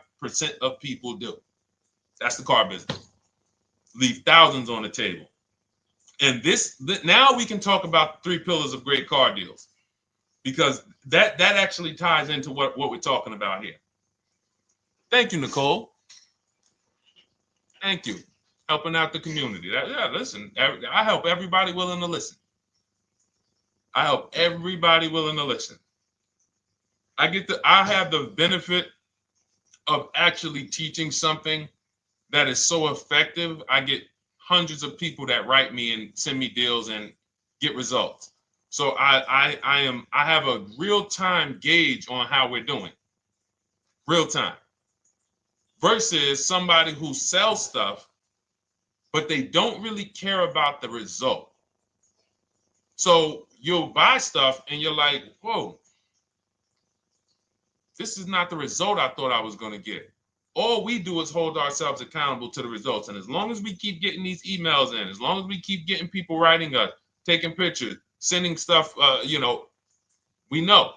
of people do. That's the car business. Leave thousands on the table. And now we can talk about the 3 pillars of great car deals, because that actually ties into what we're talking about here. Thank you, Nicole. Thank you. Helping out the community. Listen, I help everybody willing to listen. I help everybody willing to listen. I have the benefit of actually teaching something that is so effective. I get hundreds of people that write me and send me deals and get results. So I have a real-time gauge on how we're doing. Real time. Versus somebody who sells stuff, but they don't really care about the result. So you'll buy stuff and you're like, whoa, this is not the result I thought I was going to get. All we do is hold ourselves accountable to the results. And as long as we keep getting these emails in, as long as we keep getting people writing us, taking pictures, sending stuff, we know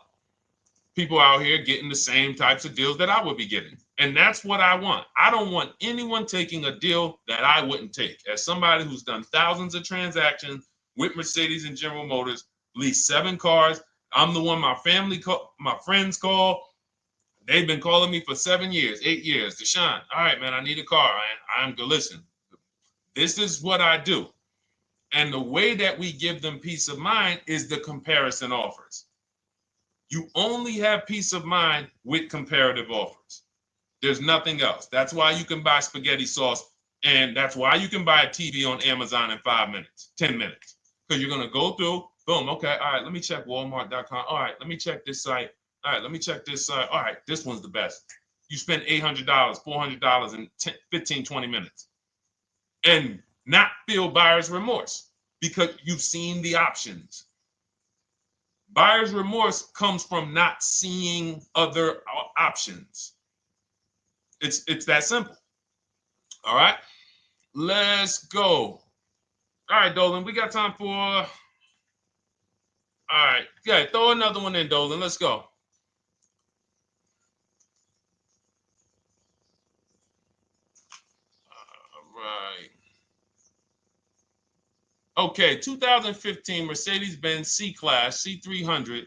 people out here getting the same types of deals that I would be getting. And that's what I want. I don't want anyone taking a deal that I wouldn't take. As somebody who's done thousands of transactions with Mercedes and General Motors, leased 7 cars, I'm the one my my friends call. They've been calling me for 7 years, 8 years. Deshone, all right, man, I need a car. I'm good. Listen, this is what I do. And the way that we give them peace of mind is the comparison offers. You only have peace of mind with comparative offers. There's nothing else. That's why you can buy spaghetti sauce, and that's why you can buy a TV on Amazon in 5 minutes, 10 minutes. Because you're going to go through, boom, okay, all right, let me check Walmart.com. All right, let me check this site. All right, let me check this site. All right, this one's the best. You spend $800, $400 in 15, 20 minutes. And not feel buyer's remorse because you've seen the options. Buyer's remorse comes from not seeing other options. It's that simple. All right, let's go. All right, Dolan, we got time for. All right, yeah, throw another one in, Dolan. Let's go. All right. Okay, 2015 Mercedes-Benz C-Class C300.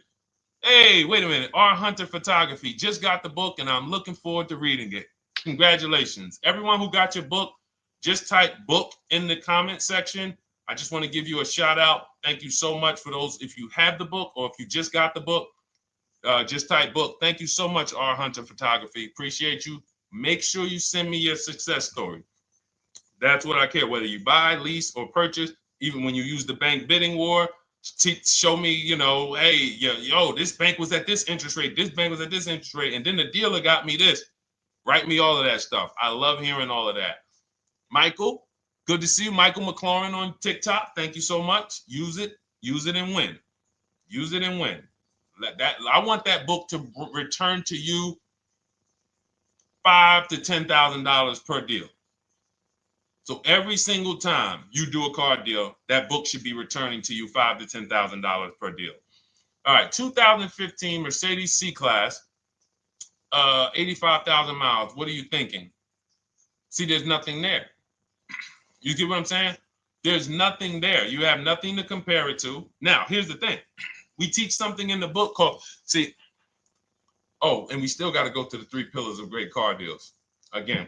Hey, wait a minute. R. Hunter Photography just got the book, and I'm looking forward to reading it. Congratulations. Everyone who got your book, just type book in the comment section. I just want to give you a shout out. Thank you so much for those. If you have the book or if you just got the book, just type book. Thank you so much, R. Hunter Photography. Appreciate you. Make sure you send me your success story. That's what I care, whether you buy, lease, or purchase. Even when you use the bank bidding war, show me, hey, yo, this bank was at this interest rate, this bank was at this interest rate, and then the dealer got me this. Write me all of that stuff. I love hearing all of that. Michael, good to see you. Michael McLaurin on TikTok. Thank you so much. Use it and win. Use it and win. I want that book to return to you $5,000 to $10,000 per deal. So every single time you do a car deal, that book should be returning to you $5,000 to $10,000 per deal. All right, 2015 Mercedes C-Class, 85,000 miles. What are you thinking? See, there's nothing there. You get what I'm saying? There's nothing there. You have nothing to compare it to. Now, here's the thing. We teach something in the book called, and we still got to go to the 3 pillars of great car deals again.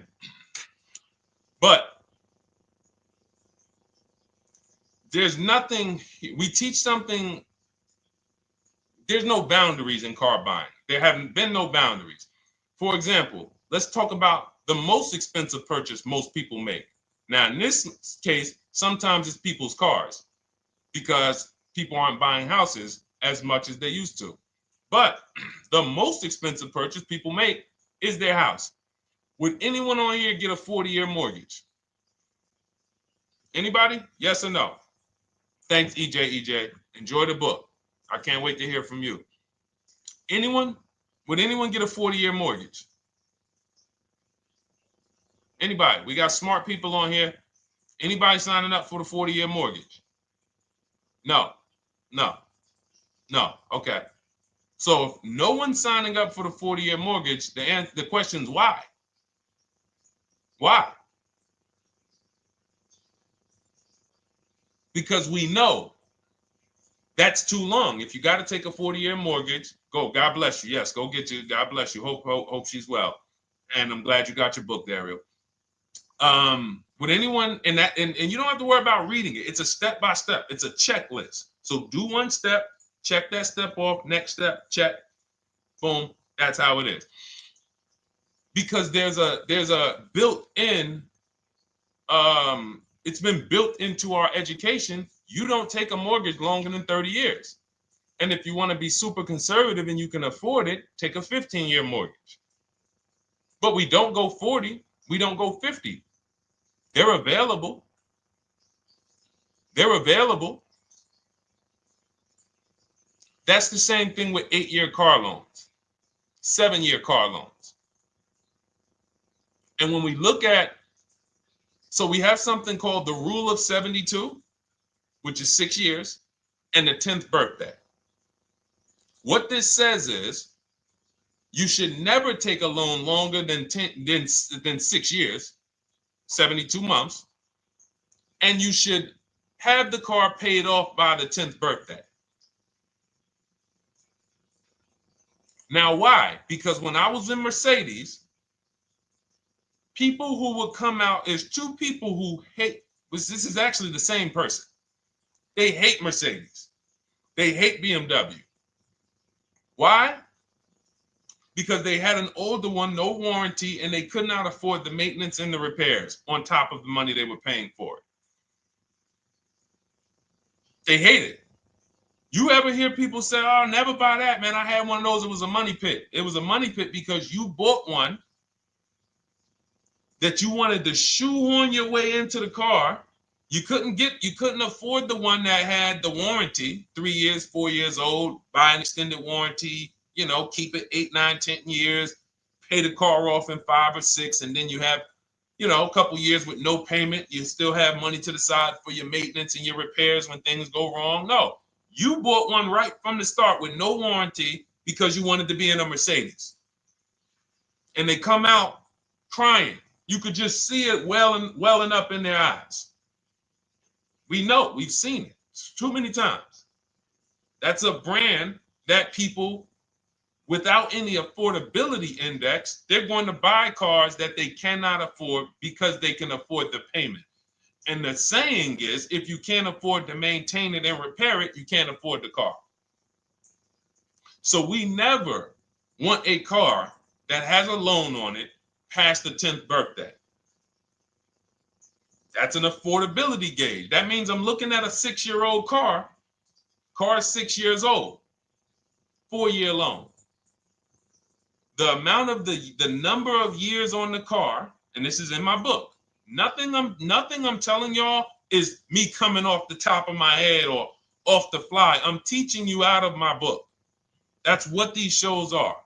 But there's nothing, we teach something, there's no boundaries in car buying. There haven't been no boundaries. For example, let's talk about the most expensive purchase most people make. Now, in this case, sometimes it's people's cars because people aren't buying houses as much as they used to. But the most expensive purchase people make is their house. Would anyone on here get a 40-year mortgage? Anybody? Yes or no? Thanks, EJ. Enjoy the book. I can't wait to hear from you. Anyone? Would anyone get a 40-year mortgage? Anybody? We got smart people on here. Anybody signing up for the 40-year mortgage? No. Okay. So if no one's signing up for the 40-year mortgage, the question is why? Why? Because we know that's too long. If you got to take a 40-year mortgage, go. God bless you. Yes, go get you. God bless you. Hope she's well. And I'm glad you got your book, Daryl. Would anyone and you don't have to worry about reading it. It's a step by step. It's a checklist. So do one step, check that step off. Next step, check. Boom. That's how it is. Because there's a built-in. It's been built into our education. You don't take a mortgage longer than 30 years. And if you want to be super conservative and you can afford it, take a 15-year mortgage. But we don't go 40. We don't go 50. They're available. That's the same thing with 8-year car loans, 7-year car loans. And when we look at, so we have something called the rule of 72, which is 6 years. and the 10th birthday. What this says is you should never take a loan longer than 6 years, 72 months, and you should have the car paid off by the 10th birthday. Now, why? Because when I was in Mercedes, people who would come out, is two people who hate, this is actually the same person. They hate Mercedes. They hate BMW. Why? Because they had an older one, no warranty, and they could not afford the maintenance and the repairs on top of the money they were paying for it. They hate it. You ever hear people say, oh, never buy that, man. I had one of those. It was a money pit. It was a money pit because you bought one that you wanted to shoehorn your way into the car. You couldn't afford the one that had the warranty, 3 years, 4 years old, buy an extended warranty, keep it 8, 9, 10 years, pay the car off in 5 or 6, and then you have, a couple years with no payment. You still have money to the side for your maintenance and your repairs when things go wrong. No, you bought one right from the start with no warranty because you wanted to be in a Mercedes. And they come out crying. You could just see it welling up in their eyes. We know, we've seen it too many times. That's a brand that people without any affordability index, they're going to buy cars that they cannot afford because they can afford the payment. And the saying is, if you can't afford to maintain it and repair it, you can't afford the car. So we never want a car that has a loan on it past the 10th birthday. That's an affordability gauge. That means I'm looking at a 6-year-old car. Car is 6 years old, 4-year loan. The amount of the number of years on the car, and this is in my book. Nothing I'm telling y'all is me coming off the top of my head or off the fly. I'm teaching you out of my book. That's what these shows are.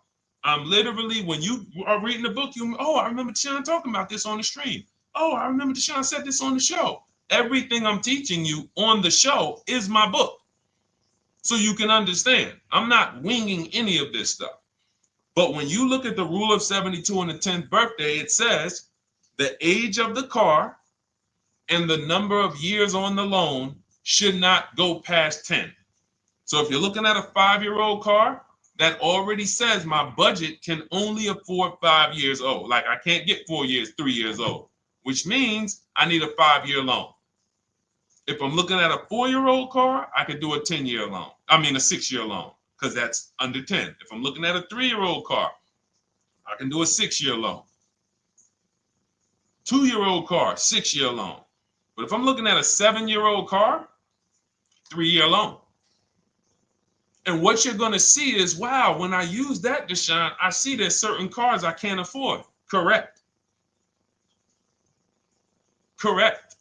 I'm literally, when you are reading the book, I remember Deshone talking about this on the stream. Oh, I remember Deshone said this on the show. Everything I'm teaching you on the show is my book. So you can understand. I'm not winging any of this stuff. But when you look at the rule of 72 on the 10th birthday, it says the age of the car and the number of years on the loan should not go past 10. So if you're looking at a 5-year-old car, that already says my budget can only afford 5 years old. Like I can't get 4 years, 3 years old, which means I need a 5-year loan. If I'm looking at a 4-year-old car, I could do a 10-year loan. I mean a 6-year loan, because that's under 10. If I'm looking at a 3-year-old car, I can do a 6-year loan. 2-year-old car, 6-year loan. But if I'm looking at a 7-year-old car, 3-year loan. And what you're going to see is, wow, when I use that, Deshone, I see there's certain cars I can't afford. Correct. Correct.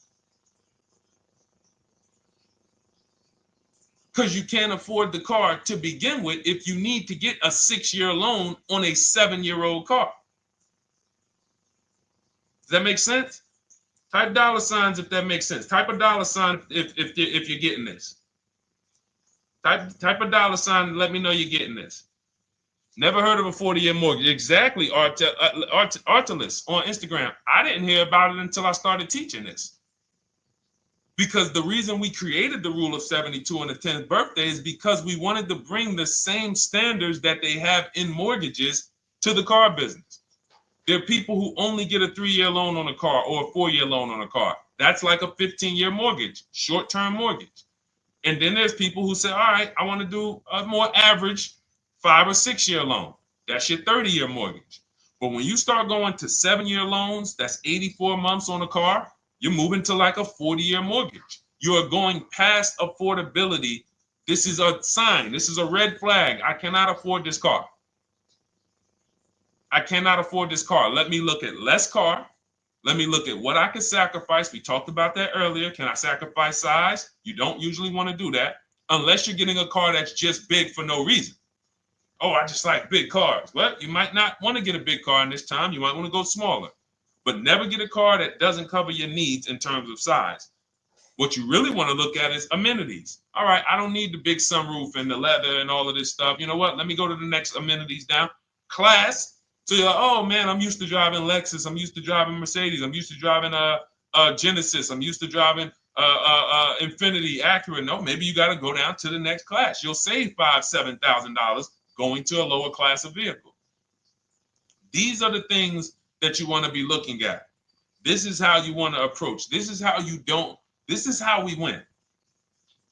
Because you can't afford the car to begin with if you need to get a 6-year loan on a 7-year-old car. Does that make sense? Type dollar signs if that makes sense. Type a dollar sign if you're getting this. Type a dollar sign and let me know you're getting this. Never heard of a 40-year mortgage. Exactly, Artelis on Instagram. I didn't hear about it until I started teaching this. Because the reason we created the rule of 72 on the 10th birthday is because we wanted to bring the same standards that they have in mortgages to the car business. There are people who only get a 3-year loan on a car or a 4-year loan on a car. That's like a 15-year mortgage, short-term mortgage. And then there's people who say, all right, I want to do a more average 5 or 6-year loan. That's your 30-year mortgage. But when you start going to 7-year loans, that's 84 months on a car, you're moving to like a 40-year mortgage. You are going past affordability. This is a sign. This is a red flag. I cannot afford this car. I cannot afford this car. Let me look at less car. Let me look at what I can sacrifice. We talked about that earlier. Can I sacrifice size? You don't usually want to do that unless you're getting a car that's just big for no reason. Oh, I just like big cars. Well, you might not want to get a big car in this time. You might want to go smaller. But never get a car that doesn't cover your needs in terms of size. What you really want to look at is amenities. All right, I don't need the big sunroof and the leather and all of this stuff. You know what? Let me go to the next amenities down. Class. So you're like, oh man, I'm used to driving Lexus. I'm used to driving Mercedes. I'm used to driving Genesis. I'm used to driving Infinity, Acura. No, maybe you got to go down to the next class. You'll save $5,000-$7,000 going to a lower class of vehicle. These are the things that you want to be looking at. This is how you want to approach. This is how you don't. This is how we win.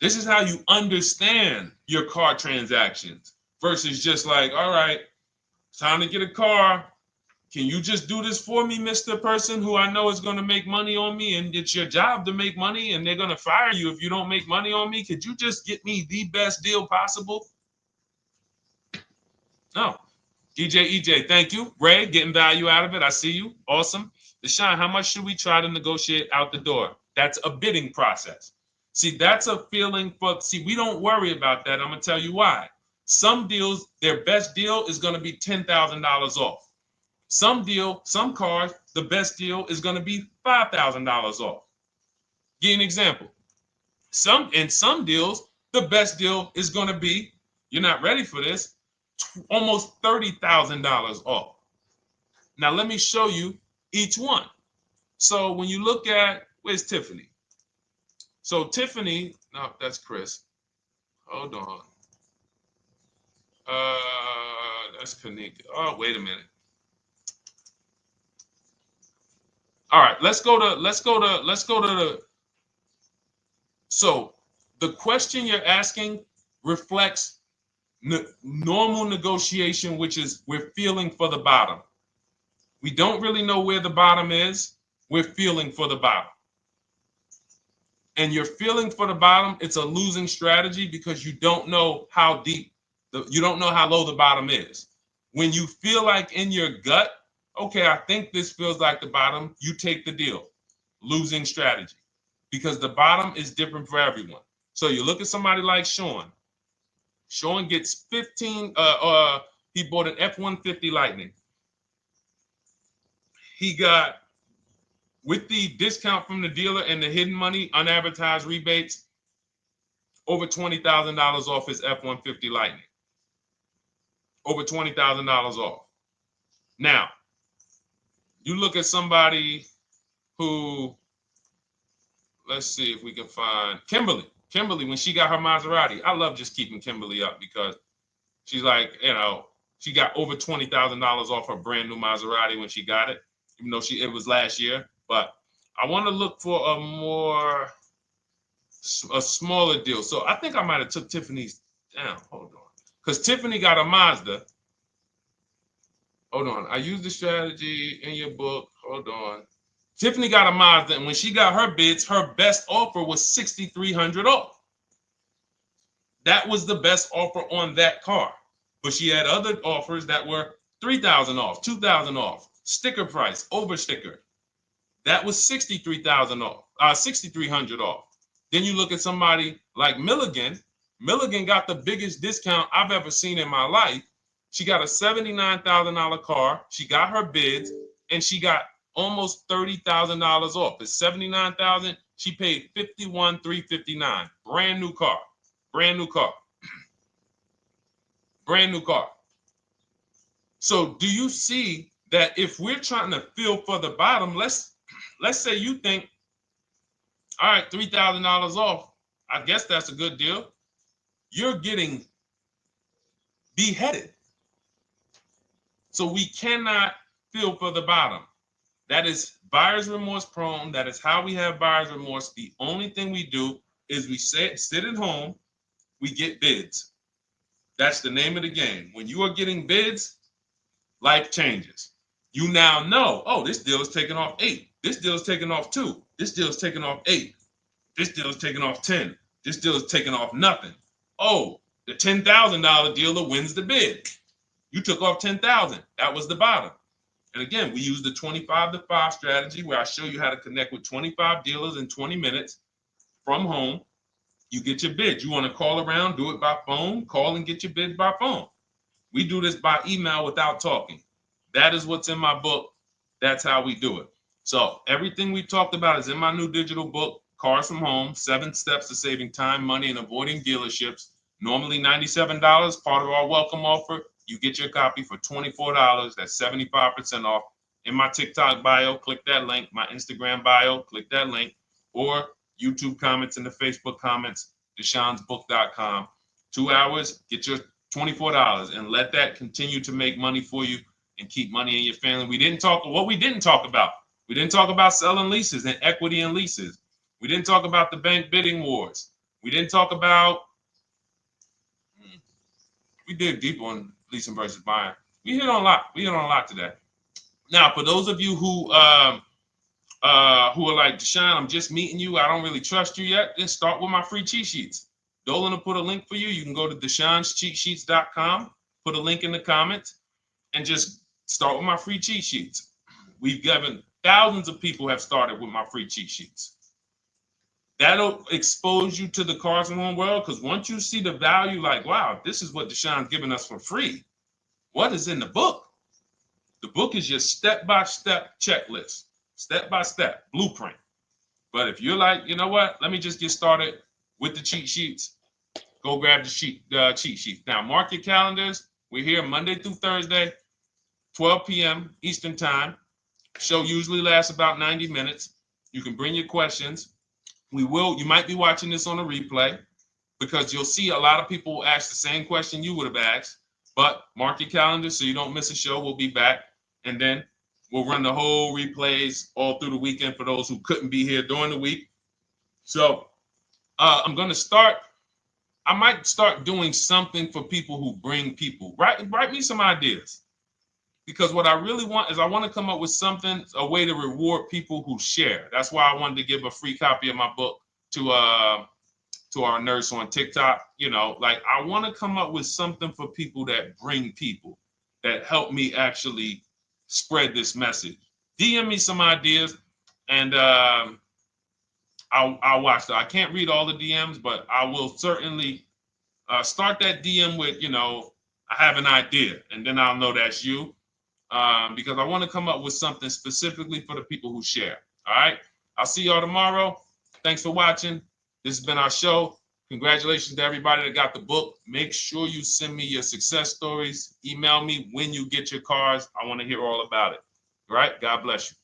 This is how you understand your car transactions versus just like, all right, time to get a car. Can you just do this for me, Mr. Person who I know is going to make money on me, and it's your job to make money and they're going to fire you if you don't make money on me? Could you just get me the best deal possible? No. EJ, thank you. Ray, getting value out of it. I see you. Awesome. Deshone, how much should we try to negotiate out the door? That's a bidding process. See, that's a feeling for, see, we don't worry about that. I'm going to tell you why. Some deals, their best deal is going to be $10,000 off. Some cars, the best deal is going to be $5,000 off. Give you an example. In some deals, the best deal is going to be, you're not ready for this, almost $30,000 off. Now, let me show you each one. So when you look at, where's Tiffany? So Tiffany, no, that's Chris. Hold on. That's Kanika. Oh, wait a minute. All right, let's go to the. So the question you're asking reflects normal negotiation, which is we're feeling for the bottom. We don't really know where the bottom is. We're feeling for the bottom. And you're feeling for the bottom, it's a losing strategy because you don't know how deep, you don't know how low the bottom is. When you feel like in your gut, okay, I think this feels like the bottom, you take the deal. Losing strategy. Because the bottom is different for everyone. So you look at somebody like Sean. Sean gets 15, he bought an F-150 Lightning. He got, with the discount from the dealer and the hidden money, unadvertised rebates, over $20,000 off his F-150 Lightning. Over $20,000 off. Now, you look at somebody who, let's see if we can find Kimberly. Kimberly, when she got her Maserati, I love just keeping Kimberly up because she's like, you know, she got over $20,000 off her brand new Maserati when she got it, even though it was last year. But I want to look for a smaller deal. So I think I might have took Tiffany's down. Hold on. Because Tiffany got a Mazda. Hold on. I used the strategy in your book. Hold on. Tiffany got a Mazda, and when she got her bids, her best offer was $6,300 off. That was the best offer on that car. But she had other offers that were $3,000 off, $2,000 off, sticker price, over sticker. That was $63,000 off, $6,300 off. Then you look at somebody like Milligan. Milligan got the biggest discount I've ever seen in my life. She got a $79,000 car. She got her bids, and she got almost $30,000 off. It's $79,000. She paid $51,359. Brand new car. Brand new car. Brand new car. So do you see that if we're trying to feel for the bottom, let's say you think, all right, $3,000 off. I guess that's a good deal. You're getting beheaded. So we cannot feel for the bottom. That is buyer's remorse prone. That is how we have buyer's remorse. The only thing we do is we sit at home, we get bids. That's the name of the game. When you are getting bids, life changes. You now know, oh, this deal is taking off 8. This deal is taking off 2. This deal is taking off 8. This deal is taking off 10. This deal is taking off nothing. Oh, the $10,000 dealer wins the bid. You took off $10,000. That was the bottom. And again, we use the 25-to-5 strategy where I show you how to connect with 25 dealers in 20 minutes from home. You get your bid. You want to call around, do it by phone, call and get your bid by phone. We do this by email without talking. That is what's in my book. That's how we do it. So everything we talked about is in my new digital book Cars from Home, 7 Steps to Saving Time, Money, and Avoiding Dealerships. Normally $97, part of our welcome offer. You get your copy for $24. That's 75% off. In my TikTok bio, click that link. My Instagram bio, click that link. Or YouTube comments in the Facebook comments, deshonsbook.com. 2 hours, get your $24, and let that continue to make money for you and keep money in your family. We didn't talk about. We didn't talk about selling leases and equity in leases. We didn't talk about the bank bidding wars. We didn't talk about, we dig deep on leasing versus buying. We hit on a lot. We hit on a lot today. Now, for those of you who are like, Deshone, I'm just meeting you, I don't really trust you yet, then start with my free cheat sheets. Dolan will put a link for you. You can go to DeshonesCheatSheets.com, put a link in the comments, and just start with my free cheat sheets. We've given thousands of people have started with my free cheat sheets. That'll expose you to the Cars from Home world, because once you see the value, like, wow, this is what Deshone's giving us for free. What is in the book? The book is your step-by-step checklist, step-by-step blueprint. But if you're like, you know what, let me just get started with the cheat sheets, go grab the cheat sheets. Now, mark your calendars. We're here Monday through Thursday, 12 p.m. Eastern Time. Show usually lasts about 90 minutes. You can bring your questions. You might be watching this on a replay, because you'll see a lot of people ask the same question you would have asked. But mark your calendar so you don't miss a show. We'll be back, and then we'll run the whole replays all through the weekend for those who couldn't be here during the week. So I'm going to start. I might start doing something for people who bring people. Write me some ideas, because what I really want is I want to come up with something, a way to reward people who share. That's why I wanted to give a free copy of my book to our nurse on TikTok. You know, like, I want to come up with something for people that bring people, that help me actually spread this message. DM me some ideas, and I'll watch that. I can't read all the DMs, but I will certainly start that DM with, I have an idea, and then I'll know that's you, because I want to come up with something specifically for the people who share. All right. I'll see y'all tomorrow. Thanks for watching. This has been our show. Congratulations to everybody that got the book. Make sure you send me your success stories. Email me when you get your cars. I want to hear all about it. All right. God bless you.